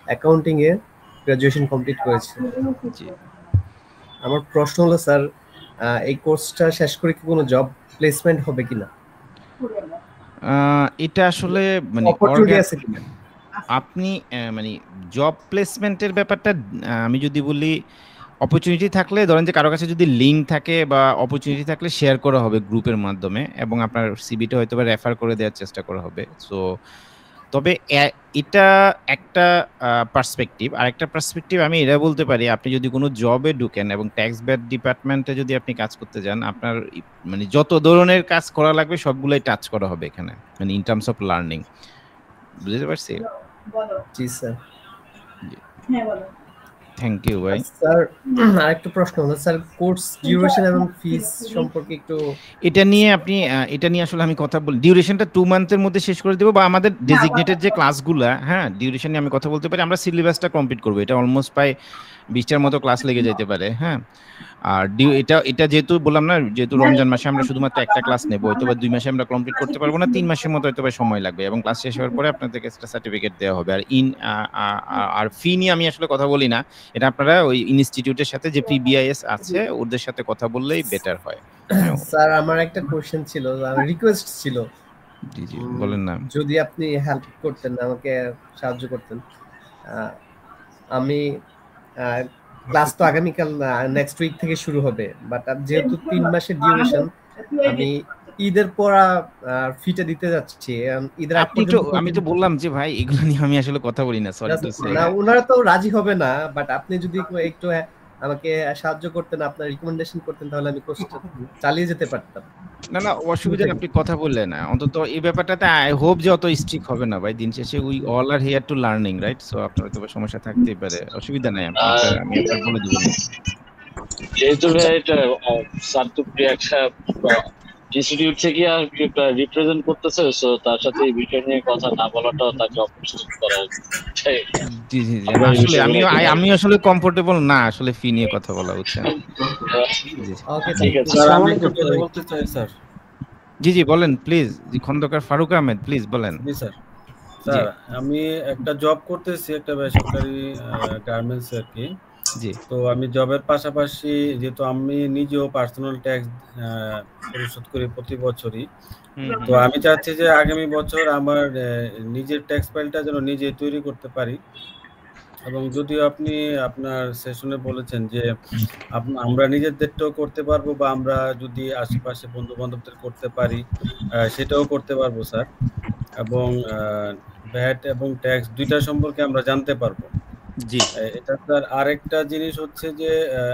অ্যাকাউন্টিং এ গ্রাজুয়েশন কমপ্লিট করেছি। জি, আমার প্রশ্ন হলো স্যার, এই কোর্সটা শেষ করে কি কোনো জব প্লেসমেন্ট হবে কিনা, এটা আসলে মানে অপরচুনিটি আছে কিনা? আপনি মানে জব প্লেসমেন্টের ব্যাপারটা, আমি যদি বলি, অপরচুনিটি থাকলে ধরেন যে কারো কাছে যদি লিঙ্ক থাকে বা অপরচুনিটি থাকলে শেয়ার করা হবে গ্রুপের মাধ্যমে, এবং আপনার সিভিটা হয়তো বা রেফার করে দেওয়ার চেষ্টা করা হবে। সো তবে এটা একটা পার্সপেক্টিভ। আর একটা পার্সপেক্টিভ আমি এটা বলতে পারি, আপনি যদি কোনো জবে ঢুকেন এবং ট্যাক্স ব্যাট ডিপার্টমেন্টে যদি আপনি কাজ করতে যান, আপনার মানে যত ধরনের কাজ করা লাগবে সবগুলোই টাচ করা হবে এখানে, মানে ইন টার্মস অফ লার্নিং। বুঝতে পারছি? জি স্যার। থ্যাংক ইউ ভাই। স্যার আরেকটা প্রশ্ন হলো স্যার, কোর্স ডিউরেশন এবং ফিস সম্পর্কে একটু। এটা নিয়ে আসলে আমি কথা বলি, ডিউরেশনটা 2 মান্থের মধ্যে শেষ করে দেবো, বা আমাদের ডেজিগনেটেড যে ক্লাসগুলা, হ্যাঁ, ডিউরেশন নিয়ে আমি কথা বলতে পারি। আমরা সিলেবাসটা কমপ্লিট করবো, এটা অলমোস্ট প্রায় 20টার মতো ক্লাস লেগে যেতে পারে, হ্যাঁ। আর এটা এটা যেহেতু বললাম না, যেহেতু রমজান মাসে আমরা শুধুমাত্র একটা ক্লাস নেবো, হয়তো বা 2 মাসে আমরা কমপ্লিট করতে পারবো না, 3 মাসের মতো হয়তো বা সময় লাগবে, এবং ক্লাস শেষ হওয়ার পরে আপনাদেরকে একটা সার্টিফিকেট দেওয়া হবে। আর ফি নিয়ে আমি আসলে কথা বলি না, এটা আপনারা ওই ইনস্টিটিউটের সাথে যে পিবিআইএস আছে ওদের সাথে কথা বললেই বেটার হয়। হ্যাঁ, স্যার আমার একটা কোশ্চেন ছিল, রিকোয়েস্ট ছিল, জি জি, বলেন না। যদি আপনি হেল্প করতেন, আমাকে সাহায্য করতেন। আমি ক্লাস তো আগামীকাল নেক্সট উইক থেকে শুরু হবে, বাট যেহেতু 3 মাসের ডিউরেশন, আমি ঈদের পর ফিটা দিতে যাচ্ছি। ঈদের আগ আপনি একটু, পর্যন্ত আমি তো বললাম যে ভাই এগুলো নিয়ে আমি আসলে কথা বলি না, সরি টু সে। না, ওনারা তো রাজি হবে না, বাট আপনি যদি একটু আমাকে সাহায্য করতেন, আপনার রিকমেন্ডেশন করতেন, তাহলে আমি কোর্সটা চালিয়ে যেতে পারতাম। না না, অসুবিধা নেই, আপনি কথা বললেন না অন্তত এই ব্যাপারটাতে। আই হোপ যে অত স্ট্রিক্ট হবে না ভাই, দিন শেষে we all R here two learning, right? So আপনার হয়তো বা সমস্যা থাকতেই পারে, অসুবিধা নাই, আর আমি আপনার বলে দিব না। যেহেতু আচ্ছা, ভাই এটা সার্টিফিকেট একটা ইনস্টিটিউট থেকে আর রিপ্রেজেন্ট করতেছে, সো তার সাথে এই বিষয় নিয়ে কথা না বলাটাও তাকে অপছন্দ করা উচিত। জি জি জি, আমরা না এই আসলে বিষয়গুলো একটু আমি আসলে কমফোর্টেবল না আসলে ফি নিয়ে কথা বলা, বুঝছেন? জি ওকে, ঠিক আছে। স্যার আমি একটু কথা বলতে চাই স্যার। জি জি, বলেন প্লিজ। জি, খন্দকার ফারুক আহমেদ, প্লিজ বলেন। জি স্যার। জি স্যার আমি একটা জব করতেছি, একটা বেসরকারি গার্মেন্টস আর কি। জি। তো আমি জবের পাশাপাশি যেহেতু আমি নিজেও পার্সোনাল ট্যাক্স পরিশোধ করি প্রতি বছরই, তো আমি চাচ্ছি যে আগামী বছর আমার নিজের ট্যাক্স ফাইলটা যেন নিজে তৈরি করতে পারি। এবং যদিও আপনি আপনার সেশনে বলেছেন যে আমরা নিজেদেরটাও করতে পারবো, বা আমরা যদি আশেপাশে বন্ধু বান্ধবদের করতে পারি সেটাও করতে পারবো স্যার। এবং ভ্যাট এবং ট্যাক্স দুইটা সম্পর্কে আমরা জানতে পারবো। জি এটা স্যার আরেকটা জিনিস হচ্ছে যে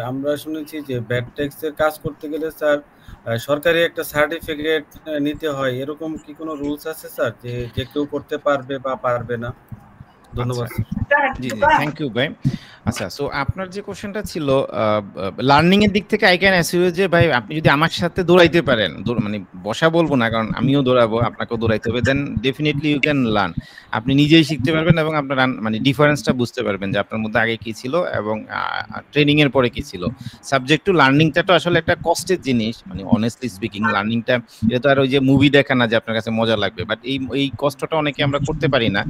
আমরা শুনেছি যে ভ্যাট ট্যাক্সের কাজ করতে গেলে স্যার সরকারি একটা সার্টিফিকেট নিতে হয়, এরকম কি কোনো রুলস আছে স্যার, যে যে কেউ করতে পারবে বা পারবে না? ধন্যবাদ আচ্ছা, স্যার। জি জি, থ্যাংক ইউ ভাই। আচ্ছা, সো আপনার যে কোশ্চেনটা ছিল লার্নিং এর দিক থেকে, আই ক্যান অ্যাসিউর যে ভাই আপনি যদি আমার সাথে দৌড়াইতে পারেন, মানে বসা বলবো না, কারণ আমিও দৌড়াবো, আপনাকেও দৌড়াইতে হবে, then definitely you can learn. আপনি নিজেই শিখতে পারবেন এবং আপনার মানে ডিফারেন্সটা বুঝতে পারবেন যে আপনার মধ্যে আগে কি ছিল এবং ট্রেনিং এর পরে কি ছিল। সাবজেক্ট টু লার্নিংটা তো আসলে একটা কষ্টের জিনিস, মানে অনেস্টলি স্পিকিং লার্নিংটা, এটা তো আর ওই যে মুভি দেখা না যে আপনার কাছে মজা লাগবে, বাট এই কষ্টটা অনেকে আমরা করতে পারি না।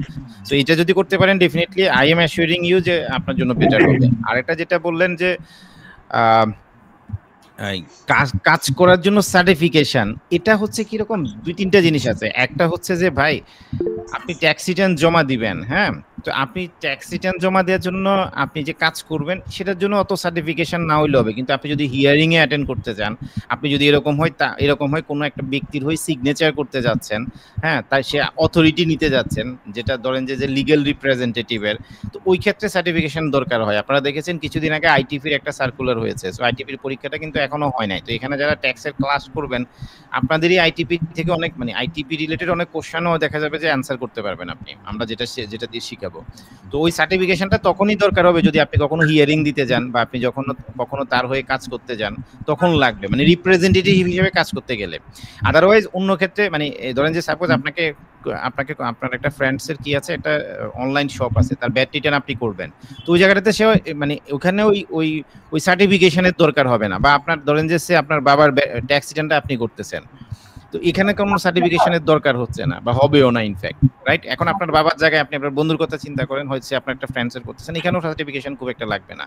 সো এটা যদি করতে পারেন, ডেফিনেটলি আই এম অ্যাসিউরিং ইউ যে আপনার জন্য বেটার হবে। আরেকটা যেটা বললেন যে কাজ কাজ করার জন্য সার্টিফিকেশন, এটা হচ্ছে কিরকম, 2-3টা জিনিস আছে। একটা হচ্ছে যে ভাই আপনি ট্যাক্স রিটার্ন জমা দিবেন, হ্যাঁ, তো আপনি ট্যাক্স রিটার্ন জমা দেওয়ার জন্য আপনি যে কাজ করবেন সেটার জন্য অত সার্টিফিকেশন না হইলে হবে, কিন্তু আপনি যদি হিয়ারিং এ অ্যাটেন্ড করতে চান, আপনি যদি এরকম হয় কোনো একটা ব্যক্তির হয়ে সিগনেচার করতে যাচ্ছেন, হ্যাঁ, তাই সে অথরিটি নিতে যাচ্ছেন, যেটা ধরেন যে লিগ্যাল রিপ্রেজেন্টেটিভের, তো ওই ক্ষেত্রে সার্টিফিকেশন দরকার হয়। আপনারা দেখেছেন কিছুদিন আগে আইটিপির একটা সার্কুলার হয়েছে, সো আইটিপির পরীক্ষাটা কিন্তু এখনো হয় নাই। তো এখানে যারা ট্যাক্সের ক্লাস করবেন আপনাদেরই আইটিপি থেকে অনেক মানে আইটিপি রিলেটেড অনেক কোশ্চেনও দেখা যাবে যে অ্যান্সার করতে পারবেন আপনি, আমরা যেটা দিয়ে শিখাবো। তো ওই সার্টিফিকেশনটা তখনই দরকার হবে যদি আপনি কখনো হিয়ারিং দিতে যান বা আপনি কখনো তার হয়ে কাজ করতে যান, তখন লাগবে, মানে রিপ্রেজেন্টেটিভ হিসেবে কাজ করতে গেলে। আদারওয়াইজ অন্য ক্ষেত্রে মানে ধরেন যে সাপোজ আপনাকে আপনার একটা ফ্রেন্ডসের কি আছে, একটা অনলাইন শপ আছে, তার ব্যাট রিটার্ন আপনি করবেন, তো ওই জায়গাটাতে সে মানে ওখানে ওই সার্টিফিকেশনের দরকার হবে না। বা আপনার ধরেন যে সে আপনার বাবার ট্যাক্স রিটার্নটা আপনি করতেছেন, তো এখানে কোনো সার্টিফিকেশনের দরকার হচ্ছে না বা হবেও না ইনফ্যাক্ট, রাইট? এখন আপনার বাবার জায়গায় আপনি আপনার বন্ধুর কথা চিন্তা করেন, হচ্ছে আপনার একটা ফ্রেন্ডসের করতেছেন, এখানেও সার্টিফিকেশন খুব একটা লাগবে না।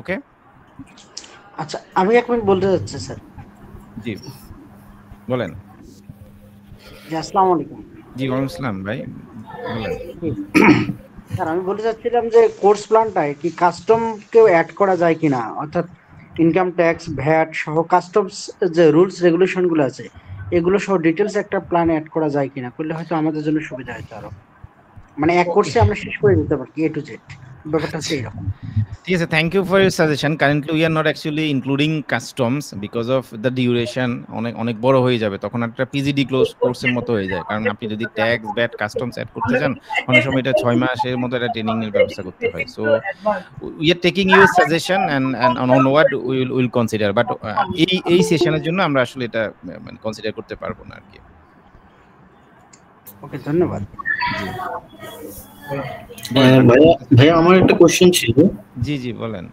ওকে, আচ্ছা আমি এক মিনিট বলতে যাচ্ছি স্যার। জি বলেন। জি আসসালামু আলাইকুম। জি ওয়ালাইকুম আসসালাম ভাই, বলেন। স্যার আমি বলতে চাচ্ছিলাম যে কোর্স প্ল্যানটায় কি কাস্টম কেউ অ্যাড করা যায় কিনা, অর্থাৎ ইনকাম ট্যাক্স, ভ্যাট সহ কাস্টমস যে রুলস রেগুলেশন গুলো আছে এগুলো সহ ডিটেলস একটা প্ল্যান অ্যাড করা যায় কিনা, করলে হয়তো আমাদের জন্য সুবিধা হতো আরো, মানে এক কোর্সে আমরা শেষ করে দিতে পারি এ টু জেড, ব্যাপারটা হচ্ছে এরকম। ঠিক আছে, thank you for your suggestion. Currently we are not actually including customs because of the duration, অনেক বড় হয়ে যাবে, তখন একটা পিজিডি কোর্সের মতো হয়ে যায়। কারণ আপনি যদি ট্যাক্স ব্যাট কাস্টমস অ্যাড করতে চান, অনেক সময় এটা 6 মাসের মতো একটা ট্রেনিং এর ব্যবস্থা করতে হয়। So we are taking your suggestion and on what will consider, but এই সেশনের জন্য আমরা আসলে এটা মানে কনসিডার করতে পারবো না আর কি। ওকে, ধন্যবাদ। ভাইয়া আমার একটা কোশ্চেন ছিল। জি জি বলেন।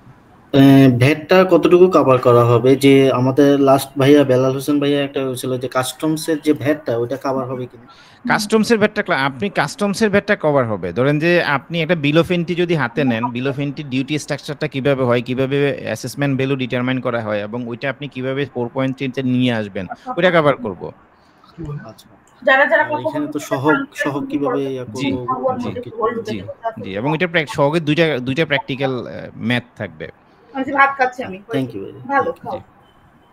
ভ্যাটটা কতটুকু কভার করা হবে? যে আমাদের লাস্ট ভাইয়া বেলাল হোসেন ভাইয়া একটা ছিল যে কাস্টমসের যে ভ্যাটটা ওটা কভার হবে কিনা? কাস্টমসের ভ্যাটটা আপনি কাস্টমসের ভ্যাটটা কভার হবে। ধরেন যে আপনি একটা বিল অফ এন্ট্রি যদি হাতে নেন, বিল অফ এন্ট্রি ডিউটি স্ট্রাকচারটা কিভাবে হয়, কিভাবে অ্যাসেসমেন্ট ভ্যালু ডিটারমাইন করা হয় এবং ওইটা আপনি কিভাবে 4.3 নিয়ে আসবেন, ওইটা কভার করব। আচ্ছা, এখানে তো সহগ কিভাবে জি জি জি জি, এবং এটা সহগে দুইটা প্র্যাকটিক্যাল ম্যাথ থাকবে। ভাত খাচ্ছি আমি। থ্যাংক ইউ ভালো খাও।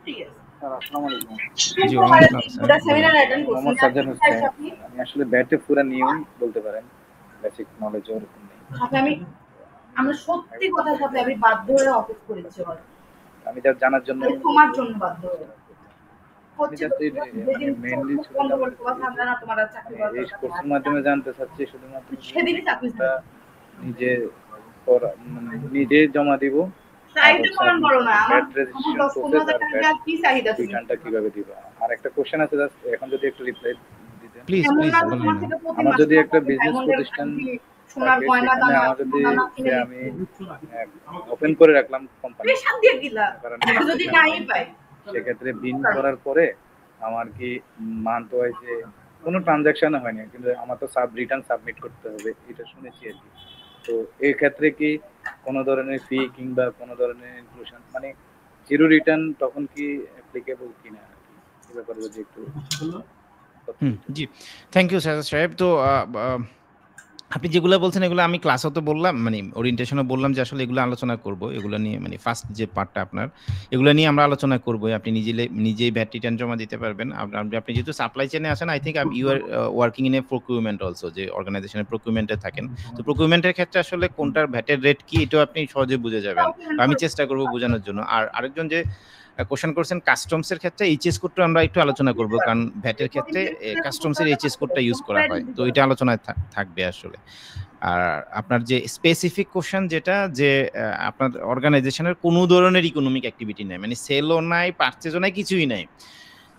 ঠিক আছে। আসসালামু আলাইকুম। জি ওয়ালাইকুম পুরো সেমিনার অ্যাটেন্ড করছি। মোহাম্মদ সাজ্জাদ হোসেন। আমি আসলে ব্যাটে পুরো নিয়ম বলতে পারেন, বেসিক নলেজ ওরকম নেই। আমরা সত্যি কথা সাথে আমি বাধ্য হয়ে অফিস করেছি। আমি যা জানার জন্য তোমার জন্য বাধ্য হয়ে কোর্সের মাধ্যমে জানতে চাচ্ছি, শুধুমাত্র নিজে জমা দিব, কিভাবে দিব। আর একটা কোশ্চেন আছে, এখন যদি একটু রিপ্লাই দিতেন প্লিজ। আমার যদি একটা বিজনেস প্রতিষ্ঠান আমি ওপেন করে রাখলাম কোম্পানি, সেক্ষেত্রে বিন করার পরে আমার কি মান্থ ওয়াইজে কোনো ট্রানজাকশন হয়নি, কিন্তু আমার তো রিটার্ন সাবমিট করতে হবে, এটা শুনেছি আর কি। তো এই ক্ষেত্রে কি কোনো ধরনের ফি কিংবা কোনো ধরনের ইনক্লুশন, মানে জিরো রিটার্ন তখন কি অ্যাপ্লিকেবল কিনা, এই ব্যাপারে যদি একটু। জি থ্যাংক ইউ সাহেব। তো আপনি যেগুলো বলছেন এগুলো আমি ক্লাসও তো বললাম, মানে ওরিয়েন্টেশনও বললাম যে আসলে এগুলো আলোচনা করব, এগুলো নিয়ে মানে ফার্স্ট যে পার্টটা আপনার, এগুলো নিয়ে আমরা আলোচনা করব। আপনি নিজেই ভ্যাট রিটার্ন জমা দিতে পারবেন। আপনি যেহেতু সাপ্লাই চেনে আছেন, I think you are working in a procurement also, যে অর্গানাইজেশনের প্রকিউরমেন্টে থাকেন, তো প্রকিউরমেন্টের ক্ষেত্রে আসলে কোনটার ভ্যাটের রেট কি এটাও আপনি সহজে বুঝে যাবেন, আমি চেষ্টা করব বোঝানোর জন্য। আর আরেকজন যে কোশ্চেন করছেন কাস্টমসের ক্ষেত্রে এইচএস কোডটা আমরা একটু আলোচনা করব, কারণ ভ্যাটের ক্ষেত্রে কাস্টমসের এইচএস কোডটা ইউজ করা হয়, তো এটা আলোচনায় থাকবে আসলে। আর আপনার যে স্পেসিফিক কোশ্চেন যেটা, যে আপনার অর্গানাইজেশনের কোনো ধরনের ইকোনমিক অ্যাক্টিভিটি নাই, মানে সেলও নাই, পারচেজও নাই, কিছুই নাই,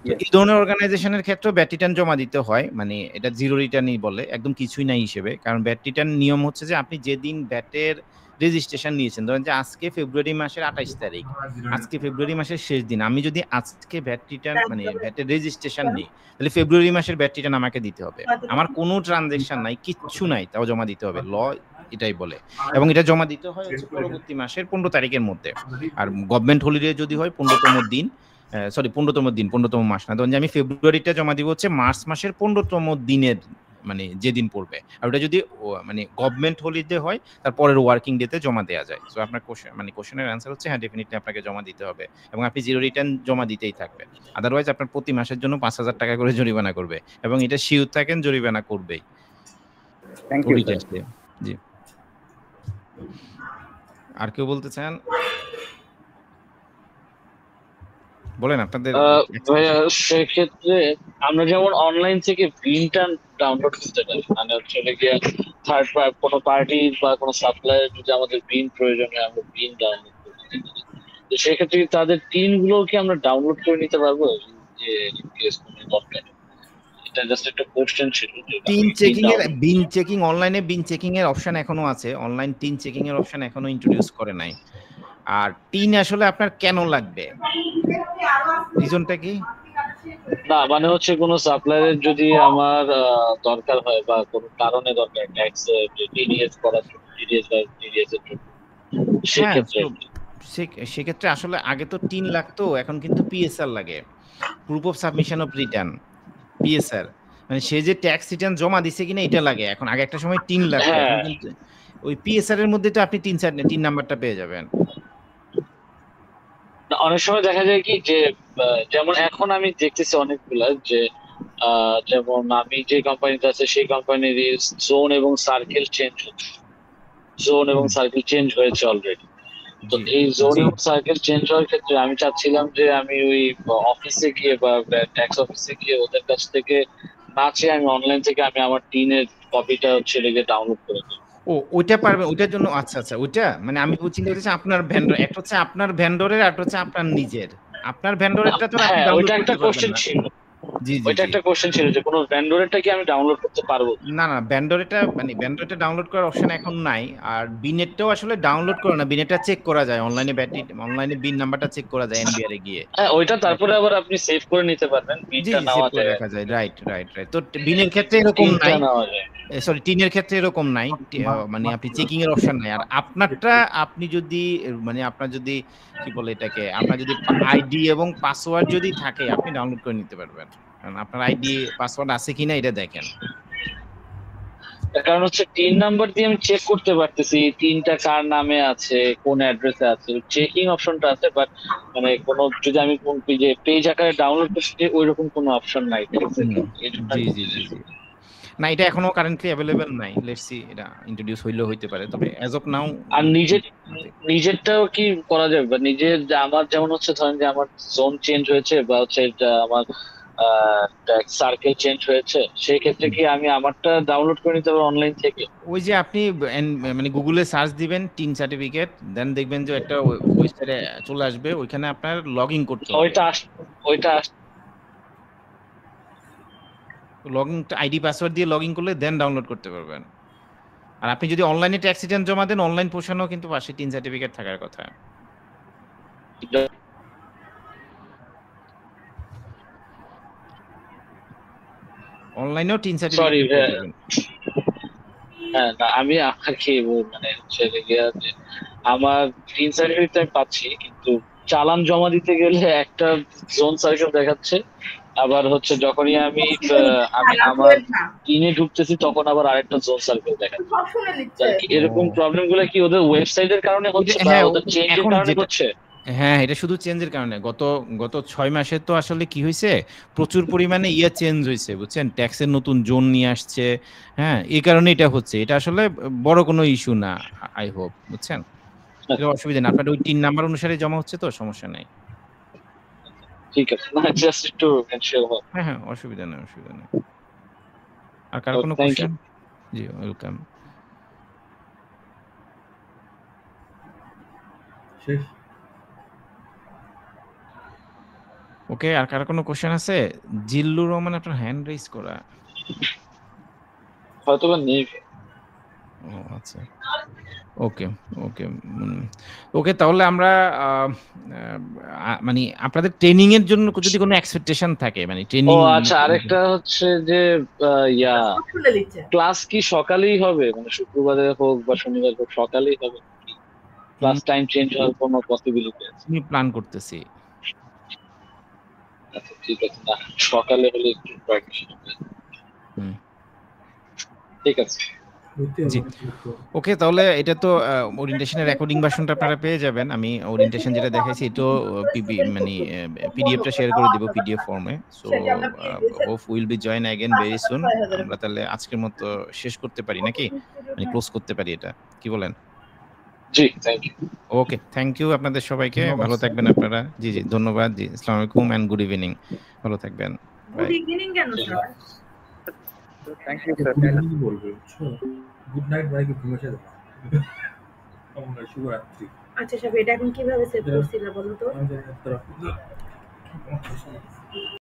তো এই ধরনের অর্গানাইজেশনের ক্ষেত্রে ব্যাট রিটার্ন জমা দিতে হয়, মানে এটা জিরো রিটার্নই বলে, একদম কিছুই নাই হিসেবে। কারণ ব্যাট রিটার্ন নিয়ম হচ্ছে যে আপনি যেদিন ব্যাটের রেজিস্ট্রেশন নিয়েছেন, ধরেন যে আজকে ফেব্রুয়ারি মাসের 28 তারিখ, আজকে ফেব্রুয়ারি মাসের শেষ দিন, আমি যদি আজকে ভ্যাট রিটার্ন মানে ভ্যাটের রেজিস্ট্রেশন নিই, তাহলে ফেব্রুয়ারি মাসের ভ্যাট রিটার্ন আমাকে দিতে হবে। আমার কোনো ট্রানজাকশন নাই, কিচ্ছু নাই, তাও জমা দিতে হবে। ল এটাই বলে, এবং এটা জমা দিতে হয় হচ্ছে পরবর্তী মাসের 15 তারিখের মধ্যে। আর গভর্নমেন্ট হলিডে যদি হয় 15তম দিন, 15তম মাস না, ধরুন যে আমি ফেব্রুয়ারিটা জমা দিব হচ্ছে মার্চ মাসের 15তম দিনের মানে যেদিন পড়বে, আর ওটা যদি মানে গভর্নমেন্ট হলিডে হয় তার পরের ওয়ার্কিং ডেতে জমা দেওয়া যায়। সো আপনার কোশ্চেনের অ্যান্সার হচ্ছে হ্যাঁ, ডেফিনেটলি আপনাকে জমা দিতে হবে এবং আপনি জিরো রিটার্ন জমা দিতেই থাকবেন। আদারওয়াইজ আপনার প্রতি মাসের জন্য 5,000 টাকা করে জরিমানা করবে, এবং এটা শিওর থাকেন জরিমানা করবেই। Thank you. জি, আর কেউ বলতে চান? বলেন আপনাদের। ভাইয়া সেক্ষেত্রে আমরা যেমন অনলাইন থেকে বিনটা ডাউনলোড করতে পারি, মানে হচ্ছে গিয়ে থার্ড কোনো পার্টি বা কোনো সাপ্লায়ার যদি আমাদের বিন প্রয়োজন হয় আমরা বিন ডাউনলোড করতে পারি। তো সেক্ষেত্রে তাদের টিন গুলো কি আমরা ডাউনলোড করে নিতে পারবো যে কেস কোনো দরকার? এটা জাস্ট একটা কোশ্চেন ছিল। টিন চেকিং এর বিন চেকিং, অনলাইনে বিন চেকিং এর অপশন এখনো আছে, অনলাইন টিন চেকিং এর অপশন এখনো ইন্ট্রোডিউস করে নাই। আর টিন আসলে আপনার কেন লাগবে, রিজনটা কি? না মানে হচ্ছে কোনো সাপ্লায়ারের যদি আমার দরকার হয় বা কোনো কারণে দরকার ট্যাক্স টিডিএস করার জন্য, টিডিএস বা টিডিএস এর জন্য, সেক্ষেত্রে আসলে আগে তো টিন লাগতো, এখন কিন্তু পিএসআর লাগে, proof of submission of return, PSR, মানে সে যে ট্যাক্স রিটার্ন জমা দিছে কিনা এটা লাগে এখন। আগে একটা সময় টিন লাগতো, এখন কিন্তু ওই পিএসআর এর মধ্যে তো আপনি টিন নাম্বারটা পেয়ে যাবেন। অনেক সময় দেখা যায় কি যে যেমন এখন আমি দেখতেছি অনেকগুলা যে যেমন আমি যে কোম্পানিতে আছে সেই কোম্পানির জোন এবং সার্কেল চেঞ্জ হচ্ছে, জোন এবং সার্কেল চেঞ্জ হয়েছে অলরেডি। তো এই জোন এবং সার্কেল চেঞ্জ হওয়ার ক্ষেত্রে আমি চাচ্ছিলাম যে আমি ওই অফিসে গিয়ে বা ট্যাক্স অফিসে গিয়ে ওদের কাছ থেকে না চেয়ে আমি অনলাইন থেকে আমি আমার টিনের কপিটা হচ্ছে ডাউনলোড করে দিই। ও ওইটা পারবে, ওইটার জন্য আচ্ছা ওইটা মানে আমি চিন্তা করতেছি আপনার ভেন্ডর, একটা হচ্ছে আপনার ভেন্ডরের আর একটা হচ্ছে আপনার নিজের। আপনার ভেন্ডরেরটা তো আপনি ডাউনলোড করতে পারবেন না। জি জি, ওইটা একটা কোশ্চেন ছিল যে কোনো ভেন্ডরেরটা কি আমি ডাউনলোড করতে পারবো? না ভেন্ডরেরটা মানে ভেন্ডরেরটা ডাউনলোড করার অপশন এখন নাই। আর বিনেটটাও আসলে ডাউনলোড করে না, বিনেটটা চেক করা যায় অনলাইনে, অনলাইনে বিন নাম্বারটা চেক করা যায় এনবিআর এ গিয়ে। হ্যাঁ ওইটা তারপরে আবার আপনি সেভ করে নিতে পারবেন, বিনটা নেওয়া যায়, রাখা যায়। রাইট। তো বিনের ক্ষেত্রে এরকম নাই, সরি টিনের ক্ষেত্রে এরকম নাই, মানে আপনি চেকিং এর অপশন নাই। আর আপনারটা আপনি যদি মানে আপনার যদি কি বলে এটাকে, আপনার যদি আইডি এবং পাসওয়ার্ড যদি থাকে আপনি ডাউনলোড করে নিতে পারবেন, কারণ আপনার আইডি পাসওয়ার্ড আছে কিনা এটা দেখেন। কারণ হচ্ছে টিন নাম্বার দিয়ে আমি চেক করতে পারতেছি টিনটা কার নামে আছে, কোন অ্যাড্রেসে আছে, চেকিং অপশনটা আছে, বাট মানে কোনো যদি আমি কোন পেজ আকারে ডাউনলোড করতে ওইরকম কোনো অপশন নাই। জি না, এটা এখনো কারেন্টলি अवेलेबल নাই। লেটস সি, এটা ইন্ট্রোডিউস হইতে পারে, তবে অ্যাজ অফ নাও। আর নিজেরটাও কি করা যাবে, বা নিজের আমার যেমন হচ্ছে ধরেন যে আমার জোন চেঞ্জ হয়েছে বা হচ্ছে আমার সার্কেল চেঞ্জ হয়েছে, সেই ক্ষেত্রে কি আমি আমারটা ডাউনলোড করে নিতে পারবো অনলাইন থেকে? ওই যে আপনি মানে গুগলে সার্চ দিবেন টিন সার্টিফিকেট, দেন দেখবেন যে একটা ওয়েবসাইটে চলে আসবে, ওইখানে আপনার লগইন করতে হবে। ওইটা লগইন আইডি পাসওয়ার্ড দিয়ে লগইন করলে দেন ডাউনলোড করতে পারবেন। আর আপনি যদি অনলাইনে ট্যাক্স রিটার্ন জমা দেন, অনলাইন পোর্শনও কিন্তু পাশে টিন সার্টিফিকেট থাকার কথা। অনলাইনেও টিন সার্টিফিকেট পাবেন। হ্যাঁ না আমি আপনাকে মানে হচ্ছে আমার টিন সার্টিফিকেট আমি পাচ্ছি, কিন্তু চালান জমা দিতে গেলে একটা জোন সার্কেল দেখাচ্ছে, আবার হচ্ছে যখনই আমি আমার টিনে ঢুকতেছি তখন আবার আরেকটা জোন সার্কেল দেখাচ্ছে। এরকম প্রবলেম গুলো কি ওদের ওয়েবসাইটের কারণে হচ্ছে বা ওদের চেঞ্জের কারণে হচ্ছে? হ্যাঁ, এটা শুধু চেঞ্জের কারণে। গত 6 মাসে তো আসলে কি হয়েছে, প্রচুর পরিমাণে চেঞ্জ হয়েছে, বুঝছেন, ট্যাক্সের নতুন জোন নিয়ে আসছে। হ্যাঁ, এই কারণে এটা হচ্ছে। এটা আসলে বড় কোনো ইস্যু না, আই হোপ, বুঝছেন। এটা অসুবিধা না, আপনার ওই টিন নাম্বার অনুসারে জমা হচ্ছে তো সমস্যা নেই। ঠিক আছে, না জাস্ট একটু এনশিওর হও। হ্যাঁ অসুবিধা নেই। আর কার কোনো কোশ্চেন? জি ওয়েলকাম। শেষ। ওকে, আর কার কোনো কোশ্চেন আছে? জিল্লুর রহমান, আপনার হ্যান্ড রেজ করা। হয়তোবা নেই। ও আচ্ছা, ওকে ওকে ওকে। তাহলে আমরা মানে আপনাদের ট্রেনিং এর জন্য যদি কোনো এক্সপেকটেশন থাকে, মানে ও ট্রেনিং। আচ্ছা, আরেকটা হচ্ছে যে ইয়া খুলে দিচ্ছে। ক্লাস কি সকালেই হবে, মানে শুক্রবারে হোক বা শনিবার হোক সকালেই হবে, ক্লাস টাইম চেঞ্জ হওয়ার কোনো পসিবিলিটি আছে? আমি প্ল্যান করতেছি। আচ্ছা ঠিক আছে, না সকালে হলে একটু প্রবলেম হবে। ঠিক আছে, জি ওকে। তাহলে এটা তো ওরিয়েন্টেশনের রেকর্ডিং ভার্সনটা আপনারা পেয়ে যাবেন। আমি ওরিয়েন্টেশন যেটা দেখাইছি এটাও মানে পিডিএফটা শেয়ার করে দিব পিডিএফ ফর্মে। So hope will be join again very soon. আমরা তাহলে আজকের মতো শেষ করতে পারি নাকি, মানে ক্লোজ করতে পারি, এটা কি বলেন? জি thank you. Okay, thank you আপনাদের সবাইকে, ভালো থাকবেন আপনারা। জি জি ধন্যবাদ। জি আসসালামু আলাইকুম এন্ড গুড ইভিনিং, ভালো থাকবেন। গুড ইভিনিং কেন স্যার? Thank you sir. বলবে গুড নাইট মানে কি ঘুমিয়ে যাবে? শুভরাত্রি। আচ্ছা সাহেব, এটা এখন কিভাবে সেভ করছিলা বলো তো?